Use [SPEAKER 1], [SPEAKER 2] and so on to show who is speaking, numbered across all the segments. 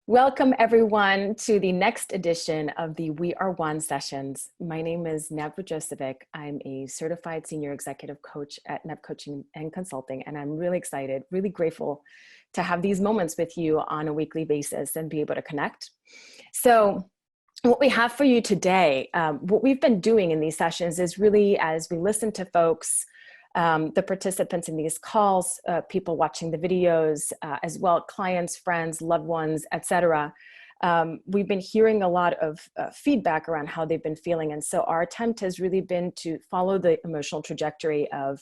[SPEAKER 1] Welcome everyone to the next edition of the WeAreOne Sessions. My name is Nev Vujocevic. I'm a certified senior executive coach at Nev Coaching and Consulting, and I'm really excited, really grateful to have these moments with you on a weekly basis and be able to connect. So what we have for you today, what we've been doing in these sessions is really, as we listen to folks, the participants in these calls, people watching the videos, as well, clients, friends, loved ones, etc. We've been hearing a lot of feedback around how they've been feeling. And so our attempt has really been to follow the emotional trajectory of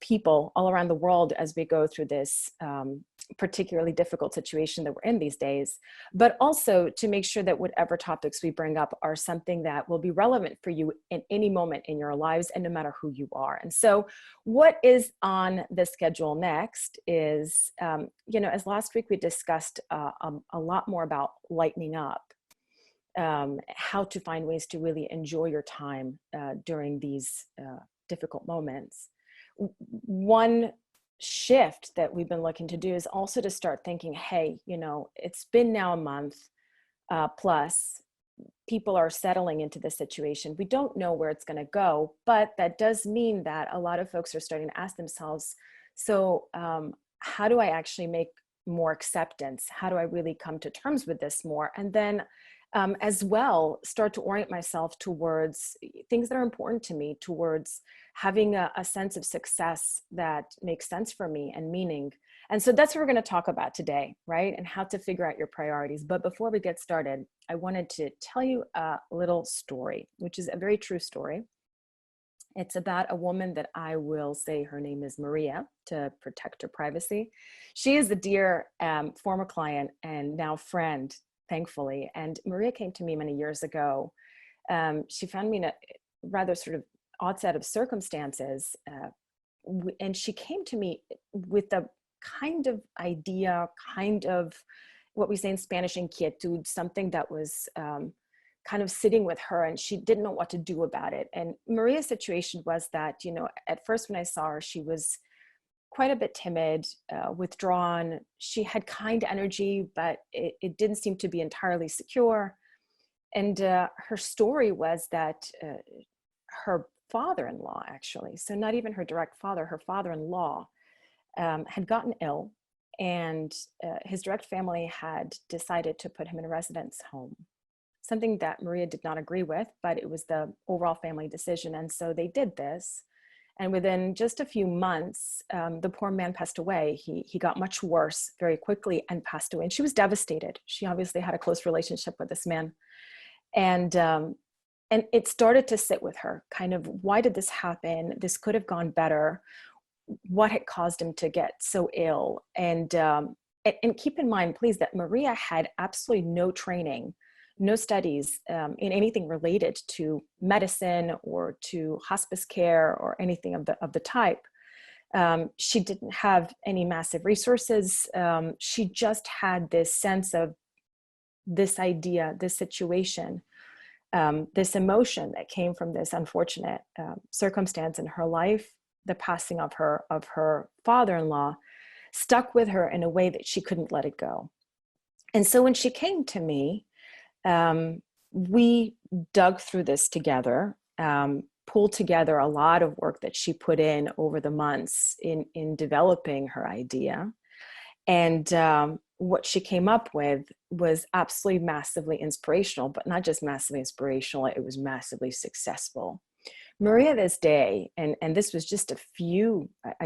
[SPEAKER 1] people all around the world as we go through this particularly difficult situation that we're in these days, but also to make sure that whatever topics we bring up are something that will be relevant for you in any moment in your lives and no matter who you are. And so what is on the schedule next is, as last week we discussed a lot more about lightening up, how to find ways to really enjoy your time during these difficult moments. One shift that we've been looking to do is also to start thinking, hey, it's been now a month plus, people are settling into this situation. We don't know where it's going to go, but that does mean that a lot of folks are starting to ask themselves, so how do I actually make more acceptance? How do I really come to terms with this more? And then as well, start to orient myself towards things that are important to me, towards having a sense of success that makes sense for me and meaning. And so that's what we're going to talk about today, right? And how to figure out your priorities. But before we get started, I wanted to tell you a little story, which is a very true story. It's about a woman that I will say her name is Maria to protect her privacy. She is a dear former client and now friend, thankfully. And Maria came to me many years ago. She found me in a rather sort of odd set of circumstances. And she came to me with a kind of idea, kind of what we say in Spanish, inquietud, something that was kind of sitting with her and she didn't know what to do about it. And Maria's situation was that, at first when I saw her, she was quite a bit timid, withdrawn. She had kind energy, but it didn't seem to be entirely secure. And her story was that her father-in-law, actually, so not even her direct father, her father-in-law had gotten ill, and his direct family had decided to put him in a residence home, something that Maria did not agree with, but it was the overall family decision. And so they did this. And within just a few months, the poor man passed away. He got much worse very quickly and passed away. And she was devastated. She obviously had a close relationship with this man. And it started to sit with her, kind of, why did this happen? This could have gone better. What had caused him to get so ill? And keep in mind, please, that Maria had absolutely no training, no studies in anything related to medicine or to hospice care or anything of the type. She didn't have any massive resources. She just had this sense of this idea, this situation, this emotion that came from this unfortunate circumstance in her life, the passing of her father-in-law, stuck with her in a way that she couldn't let it go. And so when she came to me, we dug through this together, pulled together a lot of work that she put in over the months in developing her idea. And what she came up with was absolutely massively inspirational, but not just massively inspirational, it was massively successful. Maria this day, and this was just a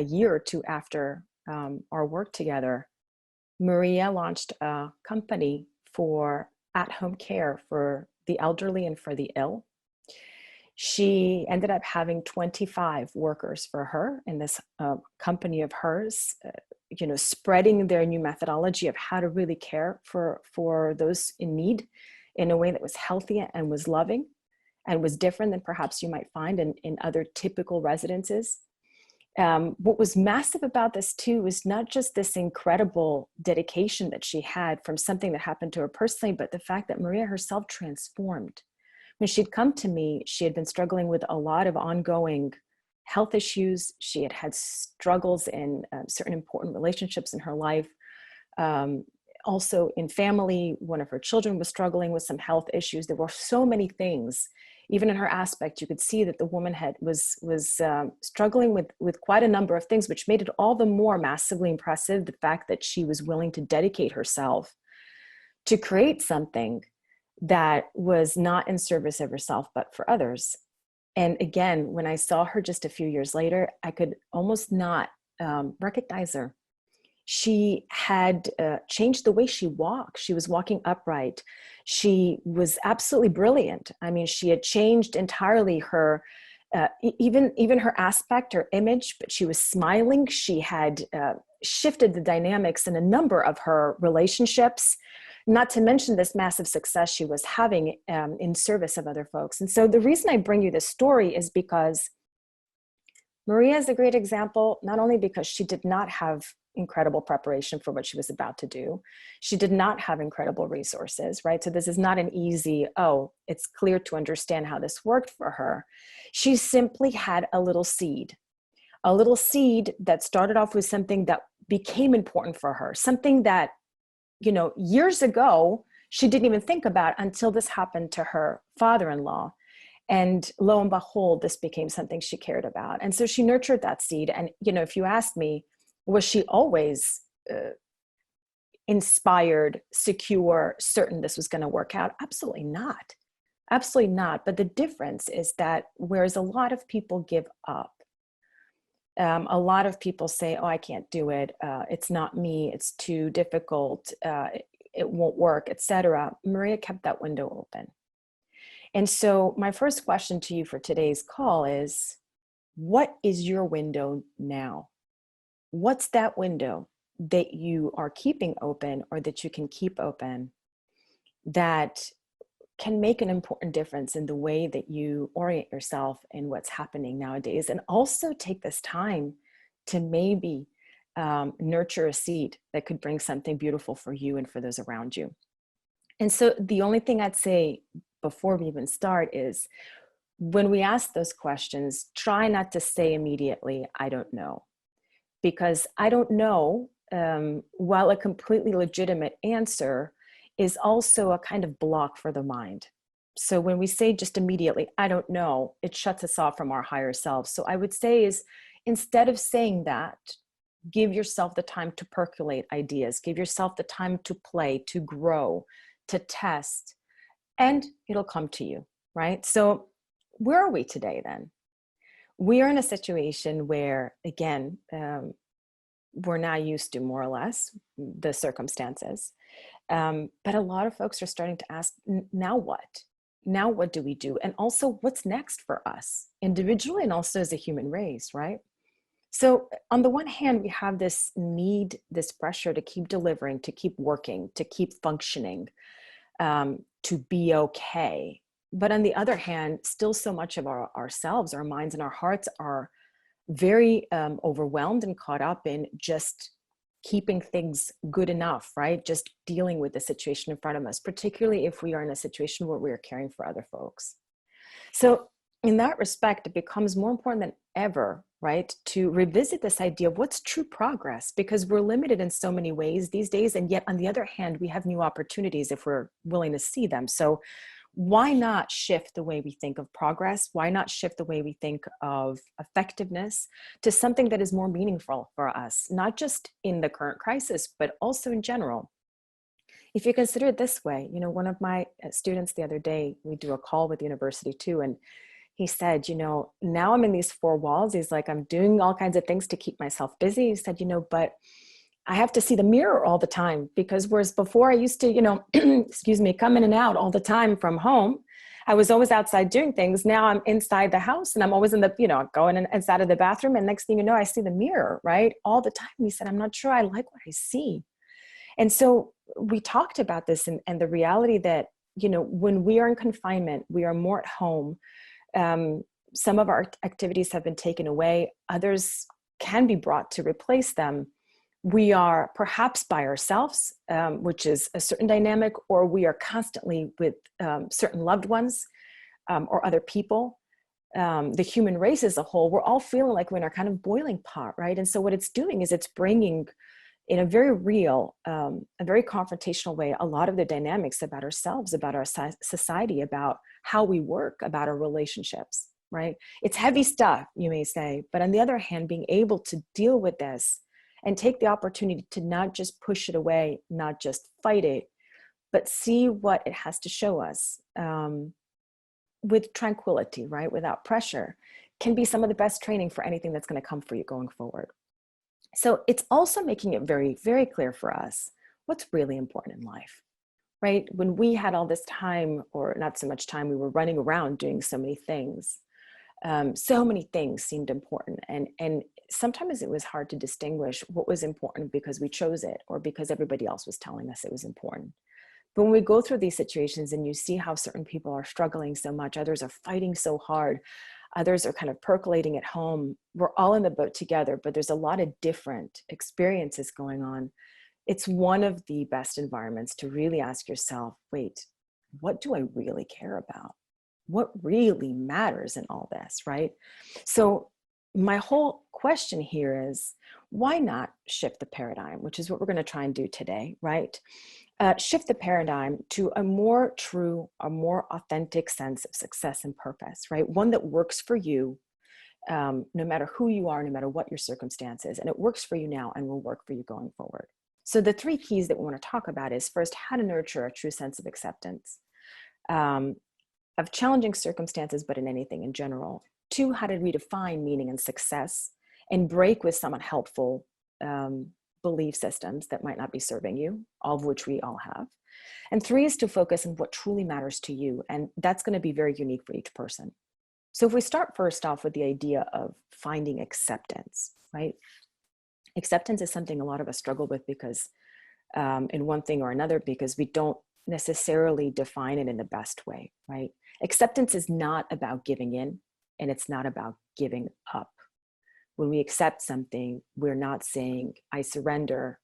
[SPEAKER 1] year or two after our work together, Maria launched a company for at-home care for the elderly and for the ill. She ended up having 25 workers for her in this company of hers, spreading their new methodology of how to really care for those in need in a way that was healthy and was loving and was different than perhaps you might find in other typical residences. What was massive about this too was not just this incredible dedication that she had from something that happened to her personally, but the fact that Maria herself transformed. When she'd come to me, she had been struggling with a lot of ongoing health issues. She had had struggles in certain important relationships in her life, also in family, one of her children was struggling with some health issues. There were so many things. Even in her aspect, you could see that the woman was struggling with quite a number of things, which made it all the more massively impressive, the fact that she was willing to dedicate herself to create something that was not in service of herself, but for others. And again, when I saw her just a few years later, I could almost not recognize her. She had changed the way she walked. She was walking upright. She was absolutely brilliant. I mean, she had changed entirely her, even her aspect, her image, but she was smiling. She had shifted the dynamics in a number of her relationships, not to mention this massive success she was having in service of other folks. And so the reason I bring you this story is because Maria is a great example, not only because she did not have incredible preparation for what she was about to do. She did not have incredible resources, right? So this is not an easy, oh, it's clear to understand how this worked for her. She simply had a little seed that started off with something that became important for her, something that, years ago, she didn't even think about until this happened to her father-in-law. And lo and behold, this became something she cared about. And so she nurtured that seed. And, if you asked me, was she always inspired, secure, certain this was going to work out? Absolutely not. Absolutely not. But the difference is that whereas a lot of people give up, a lot of people say, oh, I can't do it. It's not me. It's too difficult. It won't work, etc. Maria kept that window open. And so my first question to you for today's call is, what is your window now? What's that window that you are keeping open or that you can keep open that can make an important difference in the way that you orient yourself in what's happening nowadays? And also take this time to maybe nurture a seed that could bring something beautiful for you and for those around you. And so the only thing I'd say before we even start is, when we ask those questions, try not to say immediately, I don't know. Because I don't know, while a completely legitimate answer, is also a kind of block for the mind. So when we say just immediately, I don't know, it shuts us off from our higher selves. So I would say is, instead of saying that, give yourself the time to percolate ideas, give yourself the time to play, to grow, to test, and it'll come to you, right? So where are we today then? We are in a situation where, again, we're now used to more or less the circumstances. But a lot of folks are starting to ask, now what? Now what do we do? And also, what's next for us individually and also as a human race, right? So on the one hand, we have this need, this pressure to keep delivering, to keep working, to keep functioning, to be okay. But on the other hand, still so much of ourselves, our minds and our hearts are very overwhelmed and caught up in just keeping things good enough, right? Just dealing with the situation in front of us, particularly if we are in a situation where we are caring for other folks. So in that respect, it becomes more important than ever, right, to revisit this idea of what's true progress, because we're limited in so many ways these days. And yet on the other hand, we have new opportunities if we're willing to see them. So why not shift the way we think of progress? Why not shift the way we think of effectiveness to something that is more meaningful for us, not just in the current crisis, but also in general? If you consider it this way, one of my students the other day, we do a call with the university too, and he said, now I'm in these four walls. He's like, I'm doing all kinds of things to keep myself busy. He said, but I have to see the mirror all the time, because whereas before I used to, excuse me, come in and out all the time from home, I was always outside doing things. Now I'm inside the house and I'm always in the, going inside of the bathroom. And next thing you know, I see the mirror, right? All the time. He said, I'm not sure I like what I see. And so we talked about this and the reality that, when we are in confinement, we are more at home. Some of our activities have been taken away. Others can be brought to replace them. We are perhaps by ourselves, which is a certain dynamic, or we are constantly with certain loved ones or other people. The human race as a whole, we're all feeling like we're in our kind of boiling pot, right? And so what it's doing is it's bringing in a very real, a very confrontational way, a lot of the dynamics about ourselves, about our society, about how we work, about our relationships, right? It's heavy stuff, you may say, but on the other hand, being able to deal with this and take the opportunity to not just push it away, not just fight it, but see what it has to show us with tranquility, right? Without pressure, can be some of the best training for anything that's going to come for you going forward. So it's also making it very, very clear for us what's really important in life, right? When we had all this time, or not so much time, we were running around doing so many things. So many things seemed important. And sometimes it was hard to distinguish what was important because we chose it or because everybody else was telling us it was important. But when we go through these situations and you see how certain people are struggling so much, others are fighting so hard, others are kind of percolating at home, we're all in the boat together, but there's a lot of different experiences going on. It's one of the best environments to really ask yourself, wait, what do I really care about? What really matters in all this, right? So my whole question here is, why not shift the paradigm, which is what we're going to try and do today, right? Shift the paradigm to a more true, a more authentic sense of success and purpose, right? One that works for you, no matter who you are, no matter what your circumstances, and it works for you now and will work for you going forward. So the three keys that we want to talk about is, first, how to nurture a true sense of acceptance of challenging circumstances, but in anything in general. Two, how to redefine meaning and success and break with some unhelpful belief systems that might not be serving you, all of which we all have. And three is to focus on what truly matters to you. And that's going to be very unique for each person. So if we start first off with the idea of finding acceptance, right? Acceptance is something a lot of us struggle with because in one thing or another, because we don't necessarily define it in the best way, right? Acceptance is not about giving in, and it's not about giving up. When we accept something, we're not saying, I surrender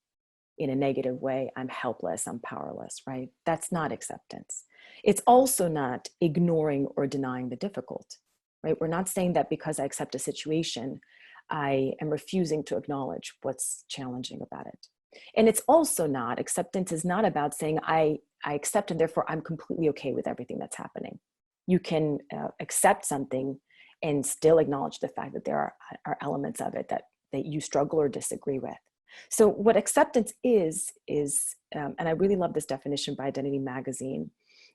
[SPEAKER 1] in a negative way, I'm helpless, I'm powerless, right? That's not acceptance. It's also not ignoring or denying the difficult, right? We're not saying that because I accept a situation, I am refusing to acknowledge what's challenging about it. And it's also not, acceptance is not about saying I accept and therefore I'm completely okay with everything that's happening. You can accept something and still acknowledge the fact that there are elements of it that you struggle or disagree with. So what acceptance is, and I really love this definition by Identity Magazine,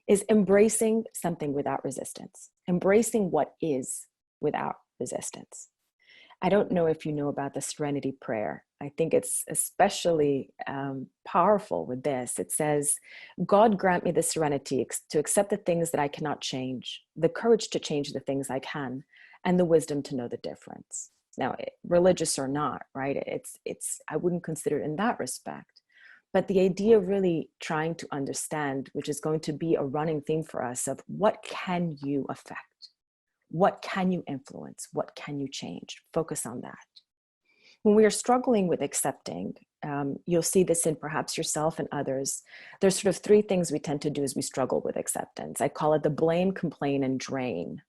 [SPEAKER 1] is embracing something without resistance, embracing what is without resistance. I don't know if you know about the Serenity Prayer. I think it's especially powerful with this. It says, God grant me the serenity to accept the things that I cannot change, the courage to change the things I can, and the wisdom to know the difference. Now, religious or not, right? It's I wouldn't consider it in that respect. But the idea of really trying to understand, which is going to be a running theme for us, of what can you affect? What can you influence? What can you change? Focus on that. When we are struggling with accepting, you'll see this in perhaps yourself and others. There's sort of three things we tend to do as we struggle with acceptance. I call it the blame, complain, and drain.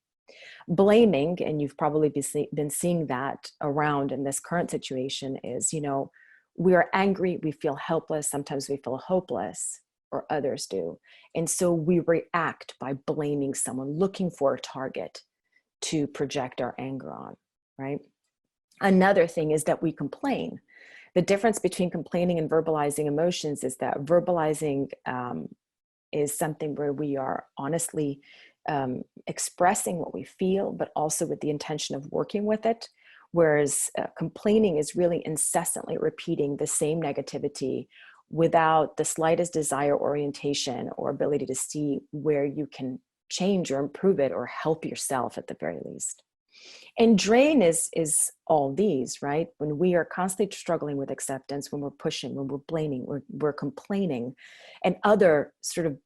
[SPEAKER 1] Blaming, and you've probably been seeing that around in this current situation, is, we are angry, we feel helpless, sometimes we feel hopeless, or others do. And so we react by blaming someone, looking for a target to project our anger on, right? Another thing is that we complain. The difference between complaining and verbalizing emotions is that verbalizing is something where we are honestly expressing what we feel, but also with the intention of working with it. Whereas complaining is really incessantly repeating the same negativity without the slightest desire, orientation, or ability to see where you can change or improve it or help yourself at the very least. And drain is all these, right? When we are constantly struggling with acceptance, when we're pushing, when we're blaming, we're complaining, and other sort of,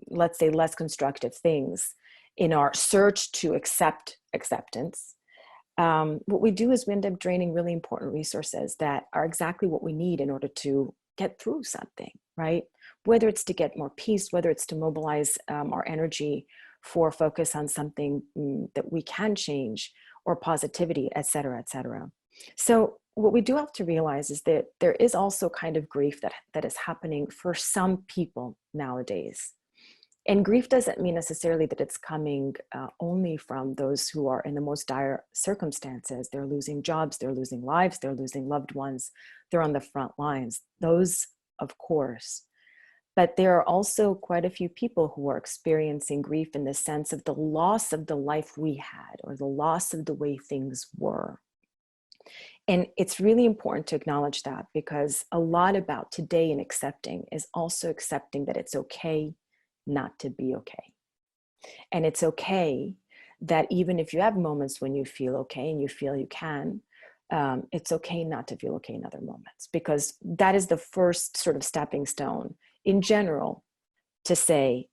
[SPEAKER 1] let's say, less constructive things in our search to accept acceptance, what we do is we end up draining really important resources that are exactly what we need in order to get through something, right? Whether it's to get more peace, whether it's to mobilize our energy for focus on something that we can change, or positivity, et cetera, et cetera. So what we do have to realize is that there is also kind of grief that is happening for some people nowadays. And grief doesn't mean necessarily that it's coming only from those who are in the most dire circumstances. They're losing jobs, they're losing lives, they're losing loved ones, they're on the front lines. Those, of course. But there are also quite a few people who are experiencing grief in the sense of the loss of the life we had, or the loss of the way things were. And it's really important to acknowledge that, because a lot about today and accepting is also accepting that it's okay not to be okay. And it's okay that even if you have moments when you feel okay and you feel you can, it's okay not to feel okay in other moments, because that is the first sort of stepping stone in general to say,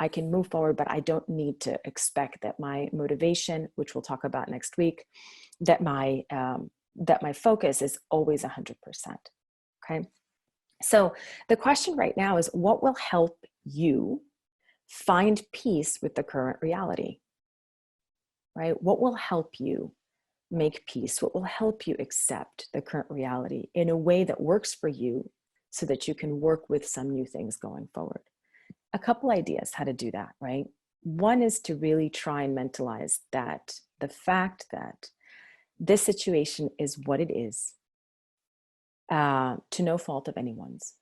[SPEAKER 1] I can move forward, but I don't need to expect that my motivation, which we'll talk about next week, that my focus is always 100%. Okay. So the question right now is, what will help you find peace with the current reality, right? What will help you make peace? What will help you accept the current reality in a way that works for you so that you can work with some new things going forward? A couple ideas how to do that, right? One is to really try and mentalize that the fact that this situation is what it is, to no fault of anyone's,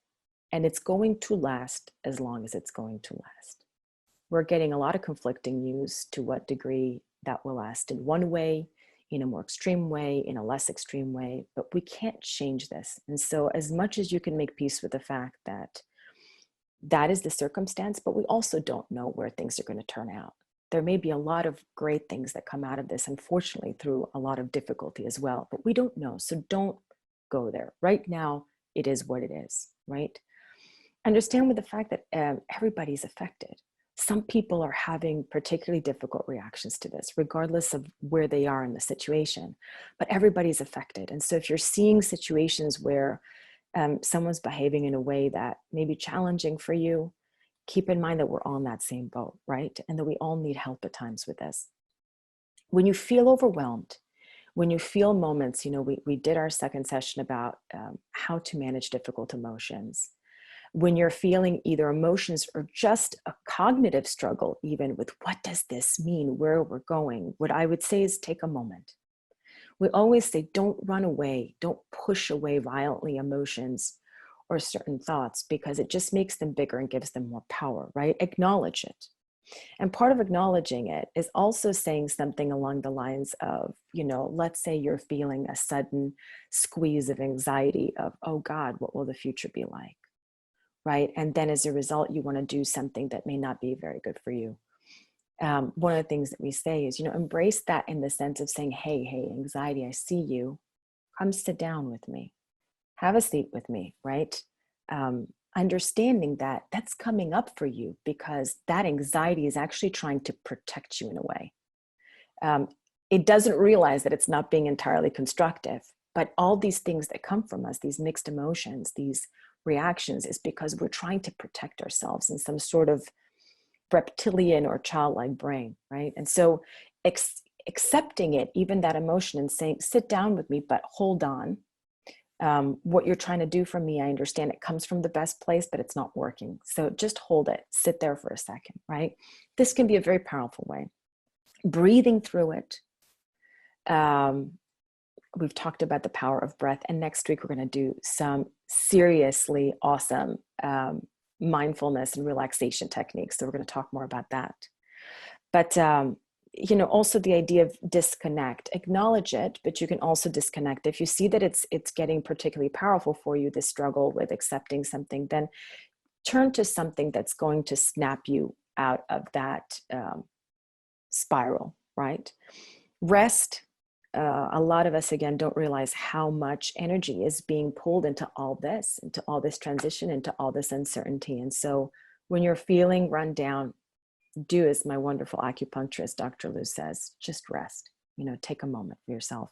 [SPEAKER 1] and it's going to last as long as it's going to last. We're getting a lot of conflicting news to what degree that will last in one way, in a more extreme way, in a less extreme way, but we can't change this. And so as much as you can make peace with the fact that that is the circumstance, but we also don't know where things are going to turn out. There may be a lot of great things that come out of this, unfortunately, through a lot of difficulty as well, but we don't know. So don't go there. Right now, it is what it is, right? Understand with the fact that everybody's affected. Some people are having particularly difficult reactions to this, regardless of where they are in the situation, but everybody's affected. And so if you're seeing situations where someone's behaving in a way that may be challenging for you, keep in mind that we're all in that same boat, right? And that we all need help at times with this. When you feel overwhelmed, when you feel moments, we did our second session about how to manage difficult emotions. When you're feeling either emotions or just a cognitive struggle, even with what does this mean, where we're going, what I would say is take a moment. We always say, don't run away, don't push away violently emotions or certain thoughts, because it just makes them bigger and gives them more power, right? Acknowledge it. And part of acknowledging it is also saying something along the lines of, let's say you're feeling a sudden squeeze of anxiety of, oh God, what will the future be like? Right? And then as a result, you want to do something that may not be very good for you. One of the things that we say is, embrace that in the sense of saying, hey, anxiety, I see you. Come sit down with me. Have a seat with me, right? Understanding that that's coming up for you because that anxiety is actually trying to protect you in a way. It doesn't realize that it's not being entirely constructive, but all these things that come from us, these mixed emotions, these reactions, is because we're trying to protect ourselves in some sort of reptilian or childlike brain, right? And so accepting it, even that emotion, and saying, sit down with me, but hold on. What you're trying to do for me, I understand it comes from the best place, but it's not working. So just hold it, sit there for a second, right? This can be a very powerful way. Breathing through it. We've talked about the power of breath, and next week we're going to do some seriously awesome mindfulness and relaxation techniques. So we're going to talk more about that. But also the idea of disconnect. Acknowledge it, but you can also disconnect. If you see that it's getting particularly powerful for you, this struggle with accepting something, then turn to something that's going to snap you out of that spiral, right? Rest. A lot of us, again, don't realize how much energy is being pulled into all this transition, into all this uncertainty. And so when you're feeling run down, do as my wonderful acupuncturist, Dr. Lou, says, just rest, take a moment for yourself.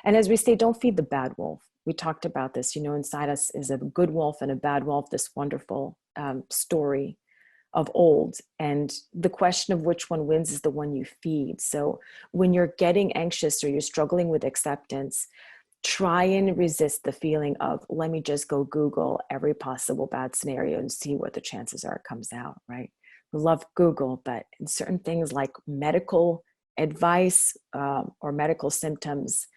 [SPEAKER 1] And as we say, don't feed the bad wolf. We talked about this, inside us is a good wolf and a bad wolf, this wonderful story of old. And the question of which one wins is the one you feed. So when you're getting anxious or you're struggling with acceptance, try and resist the feeling of, let me just go Google every possible bad scenario and see what the chances are it comes out, right? We love Google, but in certain things like medical advice or medical symptoms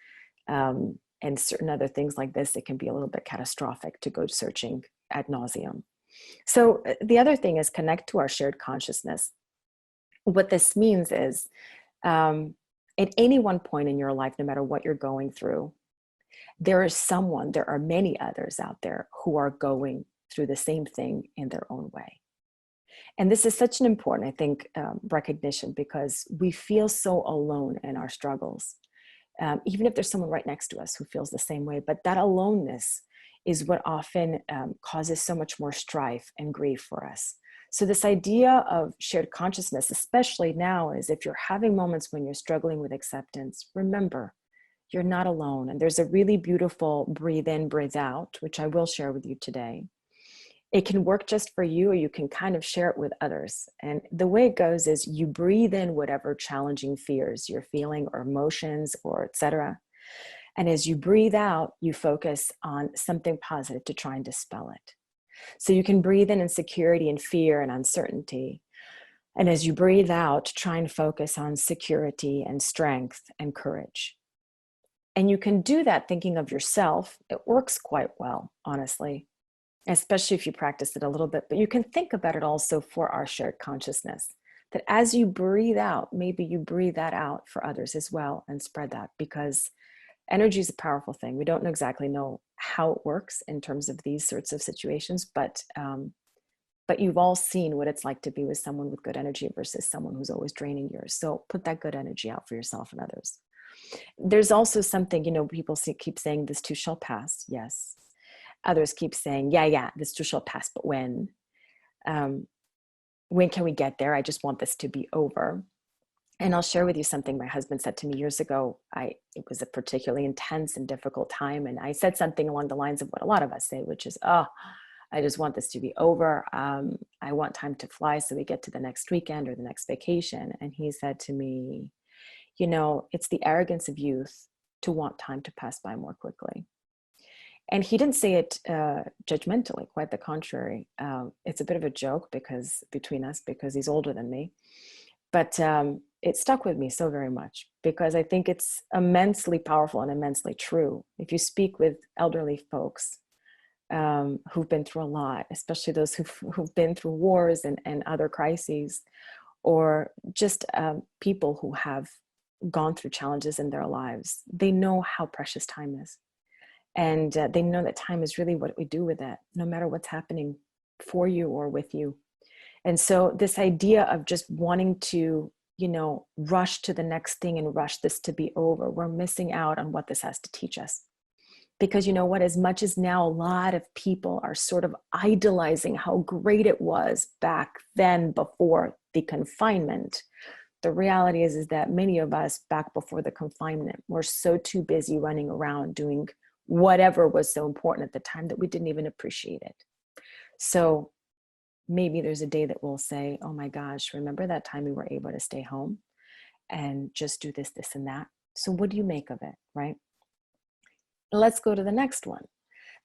[SPEAKER 1] and certain other things like this, it can be a little bit catastrophic to go searching ad nauseum. So the other thing is connect to our shared consciousness. What this means is at any one point in your life, no matter what you're going through, there are many others out there who are going through the same thing in their own way. And this is such an important, I think, recognition, because we feel so alone in our struggles, even if there's someone right next to us who feels the same way. But that aloneness is what often causes so much more strife and grief for us. So this idea of shared consciousness, especially now, is if you're having moments when you're struggling with acceptance, remember, you're not alone. And there's a really beautiful breathe in, breathe out, which I will share with you today. It can work just for you, or you can kind of share it with others. And the way it goes is you breathe in whatever challenging fears you're feeling or emotions or etc. And as you breathe out, you focus on something positive to try and dispel it. So you can breathe in insecurity and fear and uncertainty. And as you breathe out, try and focus on security and strength and courage. And you can do that thinking of yourself. It works quite well, honestly, especially if you practice it a little bit. But you can think about it also for our shared consciousness, that as you breathe out, maybe you breathe that out for others as well and spread that, because energy is a powerful thing. We don't exactly know how it works in terms of these sorts of situations, but you've all seen what it's like to be with someone with good energy versus someone who's always draining yours. So put that good energy out for yourself and others. There's also something, people keep saying this too shall pass. Yes. Others keep saying, yeah, this too shall pass, but when? When can we get there? I just want this to be over. And I'll share with you something my husband said to me years ago. It was a particularly intense and difficult time. And I said something along the lines of what a lot of us say, which is, I just want this to be over. I want time to fly so we get to the next weekend or the next vacation. And he said to me, it's the arrogance of youth to want time to pass by more quickly. And he didn't say it judgmentally, quite the contrary. It's a bit of a joke between us because he's older than me. But it stuck with me so very much, because I think it's immensely powerful and immensely true. If you speak with elderly folks who've been through a lot, especially those who've been through wars and other crises, or just people who have gone through challenges in their lives, they know how precious time is. And they know that time is really what we do with it, no matter what's happening for you or with you. And so this idea of just wanting to, rush to the next thing and rush this to be over, we're missing out on what this has to teach us. Because you know what, as much as now a lot of people are sort of idolizing how great it was back then before the confinement, the reality is that many of us back before the confinement were so too busy running around doing whatever was so important at the time that we didn't even appreciate it. So maybe there's a day that we'll say, oh my gosh, remember that time we were able to stay home and just do this, and that. So what do you make of it, right? Let's go to the next one.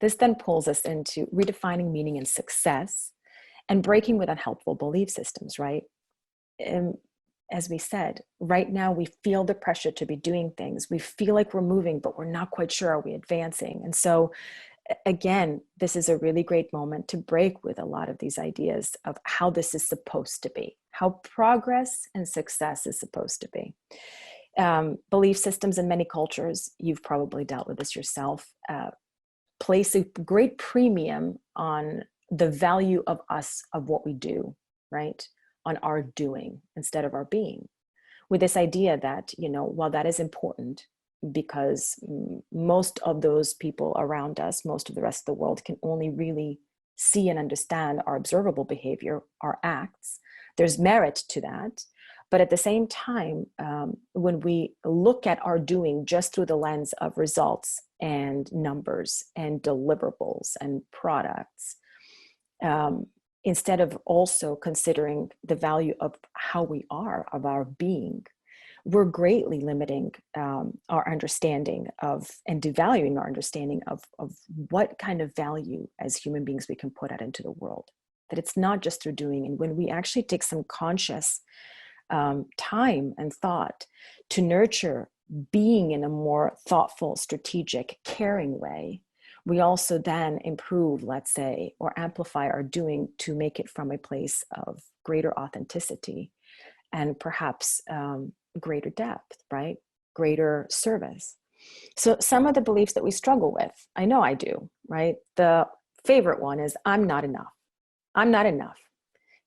[SPEAKER 1] This then pulls us into redefining meaning and success and breaking with unhelpful belief systems, right? As we said, right now we feel the pressure to be doing things. We feel like we're moving, but we're not quite sure, are we advancing? And so again, this is a really great moment to break with a lot of these ideas of how this is supposed to be, how progress and success is supposed to be. Belief systems in many cultures, you've probably dealt with this yourself, place a great premium on the value of us, of what we do, right? On our doing instead of our being, with this idea that, while that is important, because most of those people around us, most of the rest of the world can only really see and understand our observable behavior, our acts, there's merit to that. But at the same time, when we look at our doing just through the lens of results and numbers and deliverables and products, instead of also considering the value of how we are, of our being, we're greatly limiting our understanding of, and devaluing our understanding of what kind of value as human beings we can put out into the world. That it's not just through doing. And when we actually take some conscious time and thought to nurture being in a more thoughtful, strategic, caring way, we also then improve, let's say, or amplify our doing to make it from a place of greater authenticity and perhaps greater depth, right? Greater service. So some of the beliefs that we struggle with, I know I do, right? The favorite one is, I'm not enough. I'm not enough.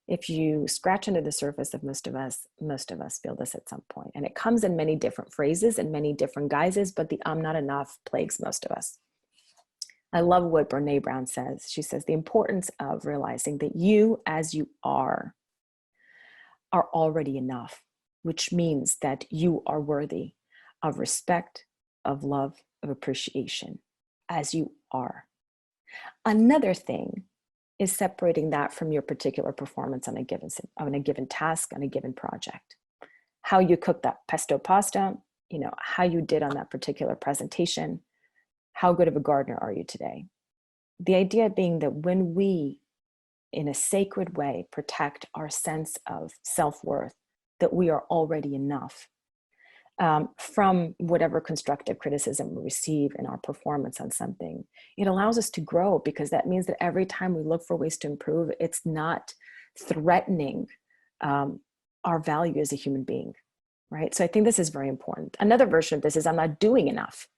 [SPEAKER 1] If you scratch under the surface of most of us feel this at some point. And it comes in many different phrases and many different guises, but the I'm not enough plagues most of us. I love what Brene Brown says. She says, the importance of realizing that you as you are already enough, which means that you are worthy of respect, of love, of appreciation as you are. Another thing is separating that from your particular performance on a given task, on a given project. How you cook that pesto pasta, how you did on that particular presentation, how good of a gardener are you today? The idea being that when we, in a sacred way, protect our sense of self-worth, that we are already enough, from whatever constructive criticism we receive in our performance on something, it allows us to grow, because that means that every time we look for ways to improve, it's not threatening our value as a human being, right? So I think this is very important. Another version of this is, I'm not doing enough.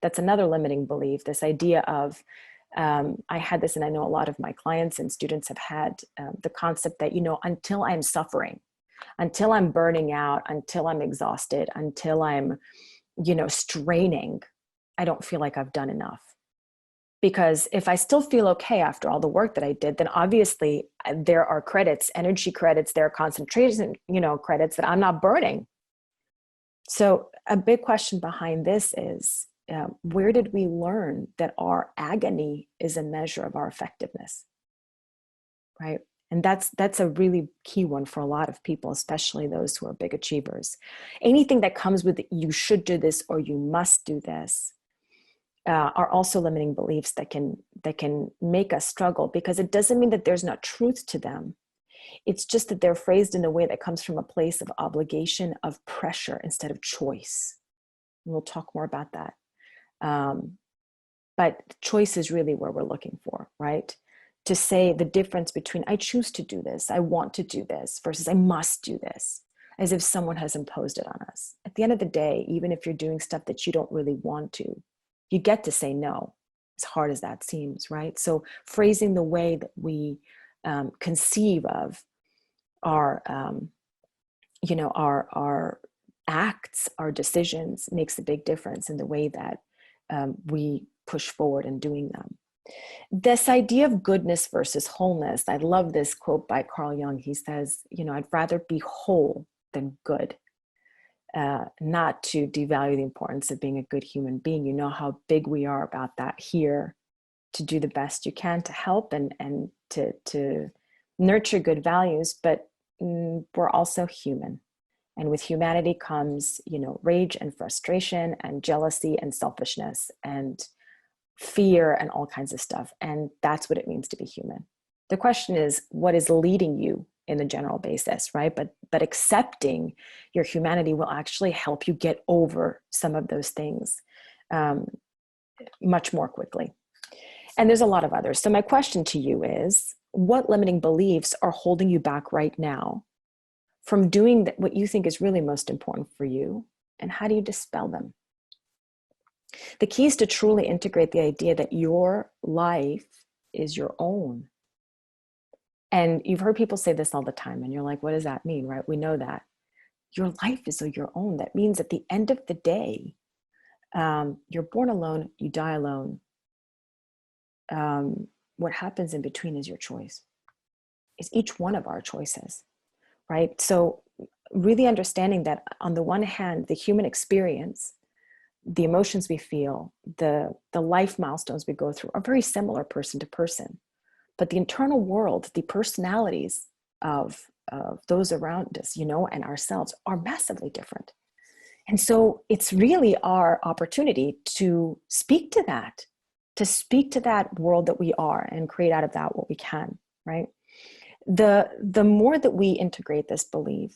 [SPEAKER 1] That's another limiting belief, this idea of, I had this, and I know a lot of my clients and students have had the concept that, until I'm suffering, until I'm burning out, until I'm exhausted, until I'm, straining, I don't feel like I've done enough. Because if I still feel okay after all the work that I did, then obviously there are credits, energy credits, there are concentration, credits that I'm not burning. So a big question behind this is, where did we learn that our agony is a measure of our effectiveness, right? And that's a really key one for a lot of people, especially those who are big achievers. Anything that comes with you should do this or you must do this are also limiting beliefs that can make us struggle, because it doesn't mean that there's not truth to them. It's just that they're phrased in a way that comes from a place of obligation, of pressure, instead of choice. And we'll talk more about that. But choice is really where we're looking for, right? To say the difference between I choose to do this, I want to do this, versus I must do this, as if someone has imposed it on us. At the end of the day, even if you're doing stuff that you don't really want to, you get to say no, as hard as that seems, right? So phrasing the way that we conceive of our, our acts, our decisions, makes a big difference in the way that we push forward in doing them. This idea of goodness versus wholeness, I love this quote by Carl Jung. He says, I'd rather be whole than good, not to devalue the importance of being a good human being. You know how big we are about that here, to do the best you can to help and to nurture good values, but we're also human. And with humanity comes, rage and frustration and jealousy and selfishness and fear and all kinds of stuff. And that's what it means to be human. The question is, what is leading you in the general basis, right? But accepting your humanity will actually help you get over some of those things much more quickly. And there's a lot of others. So my question to you is, what limiting beliefs are holding you back right now from doing what you think is really most important for you? And how do you dispel them? The key is to truly integrate the idea that your life is your own. And you've heard people say this all the time, and you're like, what does that mean, right? We know that. Your life is your own. That means at the end of the day, you're born alone, you die alone. What happens in between is your choice. It's each one of our choices, right? So really understanding that on the one hand, the human experience, the emotions we feel, the life milestones we go through are very similar person to person. But the internal world, the personalities of those around us, and ourselves are massively different. And so it's really our opportunity to speak to that world that we are and create out of that what we can, right? The more that we integrate this belief,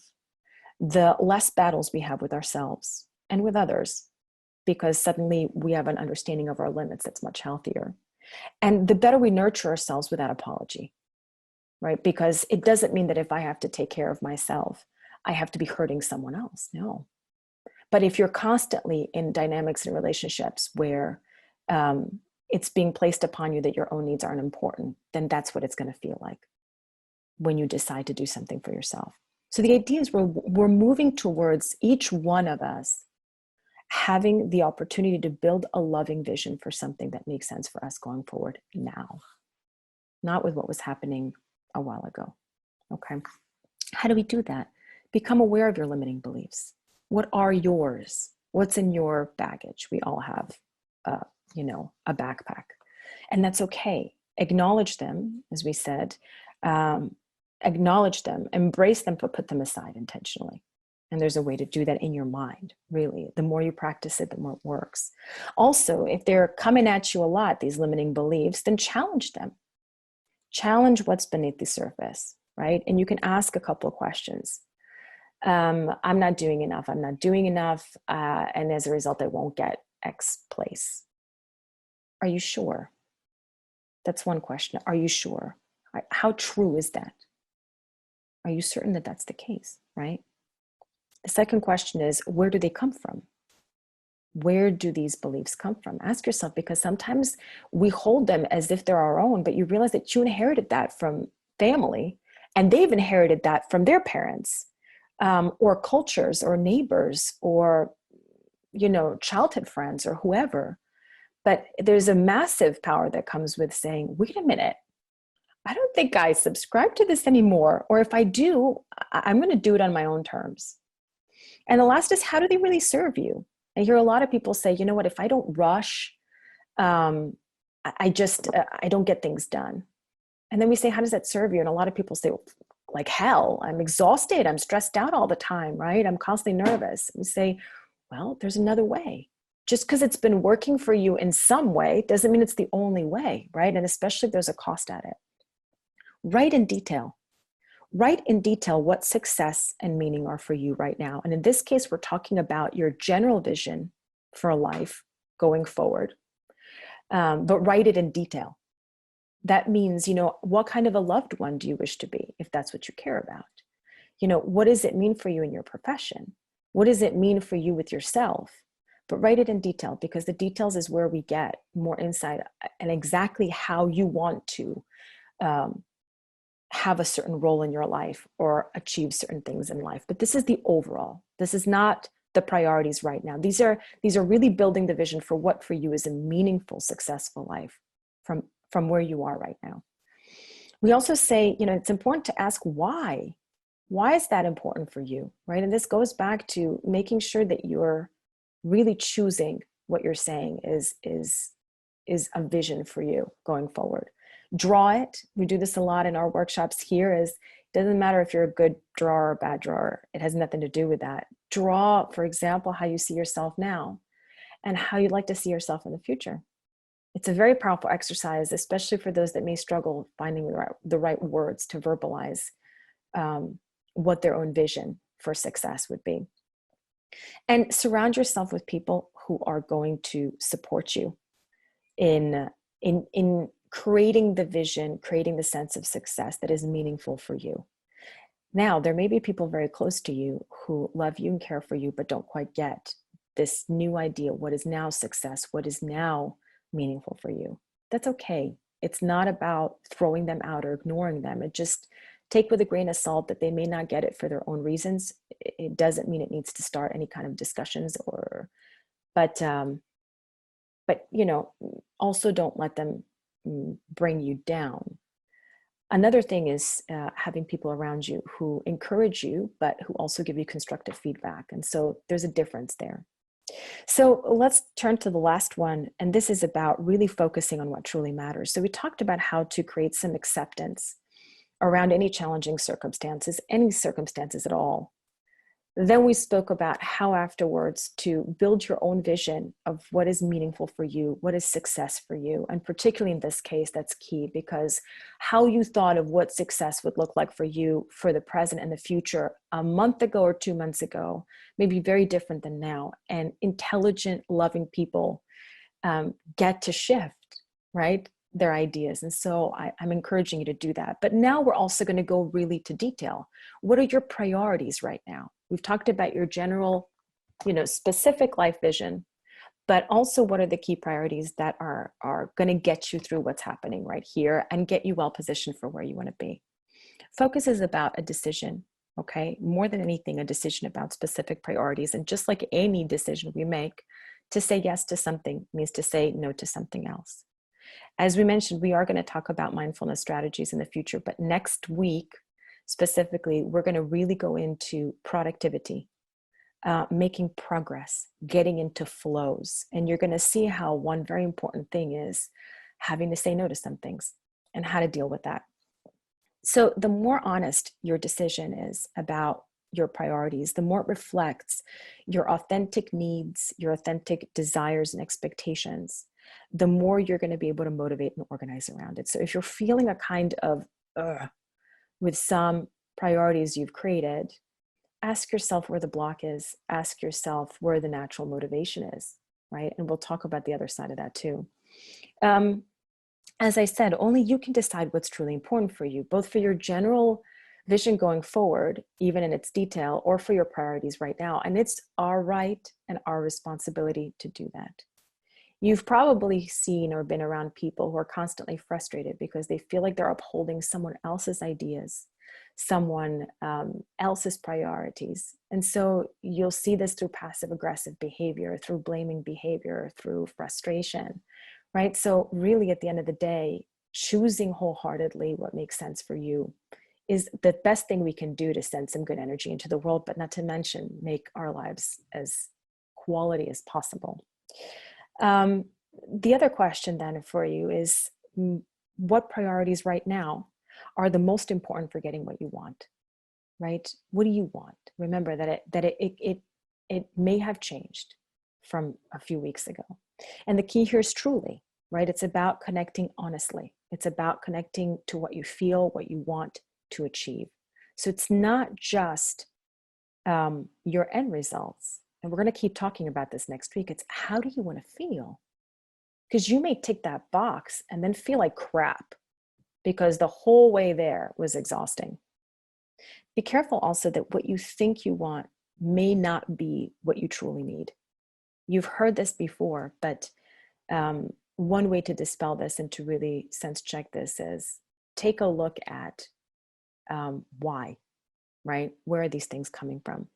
[SPEAKER 1] the less battles we have with ourselves and with others, because suddenly we have an understanding of our limits that's much healthier. And the better we nurture ourselves without apology, right? Because it doesn't mean that if I have to take care of myself, I have to be hurting someone else. No. But if you're constantly in dynamics and relationships where it's being placed upon you that your own needs aren't important, then that's what it's going to feel like when you decide to do something for yourself. So the idea is we're moving towards each one of us having the opportunity to build a loving vision for something that makes sense for us going forward now, not with what was happening a while ago. Okay. How do we do that? Become aware of your limiting beliefs. What are yours? What's in your baggage? We all have, a backpack, and that's okay. Acknowledge them, as we said, acknowledge them, embrace them, but put them aside intentionally. And there's a way to do that in your mind, really. The more you practice it, the more it works. Also, if they're coming at you a lot, these limiting beliefs, then challenge them. Challenge what's beneath the surface, right? And you can ask a couple of questions. I'm not doing enough. I'm not doing enough. And as a result, I won't get X place. Are you sure? That's one question. Are you sure? How true is that? Are you certain that that's the case, right? The second question is, where do they come from? Where do these beliefs come from? Ask yourself, because sometimes we hold them as if they're our own, but you realize that you inherited that from family, and they've inherited that from their parents, or cultures, or neighbors, or, childhood friends, or whoever. But there's a massive power that comes with saying, wait a minute, I don't think I subscribe to this anymore. Or if I do, I'm going to do it on my own terms. And the last is, how do they really serve you? I hear a lot of people say, you know what, if I don't rush, I don't get things done. And then we say, how does that serve you? And a lot of people say, like hell, I'm exhausted. I'm stressed out all the time, right? I'm constantly nervous. And we say, well, there's another way. Just because it's been working for you in some way doesn't mean it's the only way, right? And especially if there's a cost at it. Write in detail. Write in detail what success and meaning are for you right now. And in this case, we're talking about your general vision for life going forward. But write it in detail. That means, what kind of a loved one do you wish to be, if that's what you care about? What does it mean for you in your profession? What does it mean for you with yourself? But write it in detail, because the details is where we get more insight and exactly how you want to have a certain role in your life or achieve certain things in life. But this is the overall. This is not the priorities right now. These are really building the vision for what for you is a meaningful, successful life from where you are right now. We also say, it's important to ask why. Why is that important for you, right? And this goes back to making sure that you're really choosing what you're saying is a vision for you going forward. Draw it. We do this a lot in our workshops here. It doesn't matter if you're a good drawer or a bad drawer. It has nothing to do with that. Draw, for example, how you see yourself now and how you'd like to see yourself in the future. It's a very powerful exercise, especially for those that may struggle finding the right words to verbalize what their own vision for success would be. And surround yourself with people who are going to support you in creating the vision, creating the sense of success that is meaningful for you. Now, there may be people very close to you who love you and care for you, but don't quite get this new idea. What is now success? What is now meaningful for you? That's okay. It's not about throwing them out or ignoring them. It just take with a grain of salt that they may not get it for their own reasons. It doesn't mean it needs to start any kind of discussions but also don't let them bring you down. Another thing is having people around you who encourage you, but who also give you constructive feedback. And so there's a difference there. So let's turn to the last one. And this is about really focusing on what truly matters. So we talked about how to create some acceptance around any challenging circumstances, any circumstances at all. Then we spoke about how afterwards to build your own vision of what is meaningful for you, what is success for you. And particularly in this case, that's key, because how you thought of what success would look like for you for the present and the future a month ago or 2 months ago may be very different than now. And intelligent, loving people get to shift, right, their ideas. And so I'm encouraging you to do that. But now we're also going to go really to detail. What are your priorities right now? We've talked about your general, specific life vision, but also what are the key priorities that are going to get you through what's happening right here and get you well positioned for where you want to be. Focus is about a decision, okay? More than anything, a decision about specific priorities. And just like any decision we make, to say yes to something means to say no to something else. As we mentioned, we are going to talk about mindfulness strategies in the future, but next week, specifically, we're going to really go into productivity, making progress, getting into flows. And you're going to see how one very important thing is having to say no to some things and how to deal with that. So the more honest your decision is about your priorities, the more it reflects your authentic needs, your authentic desires and expectations, the more you're going to be able to motivate and organize around it. So if you're feeling a kind of with some priorities you've created, ask yourself where the block is, ask yourself where the natural motivation is, right? And we'll talk about the other side of that too. As I said, only you can decide what's truly important for you, both for your general vision going forward, even in its detail, or for your priorities right now. And it's our right and our responsibility to do that. You've probably seen or been around people who are constantly frustrated because they feel like they're upholding someone else's ideas, someone else's priorities. And so you'll see this through passive aggressive behavior, through blaming behavior, through frustration, right? So really at the end of the day, choosing wholeheartedly what makes sense for you is the best thing we can do to send some good energy into the world, but not to mention make our lives as quality as possible. The other question then for you is, what priorities right now are the most important for getting what you want, right? What do you want? Remember that it may have changed from a few weeks ago. And the key here is truly, right? It's about connecting honestly. It's about connecting to what you feel, what you want to achieve. So it's not just your end results. And we're going to keep talking about this next week. It's how do you want to feel? Because you may tick that box and then feel like crap because the whole way there was exhausting. Be careful also that what you think you want may not be what you truly need. You've heard this before, but one way to dispel this and to really sense check this is take a look at why, right? Where are these things coming from?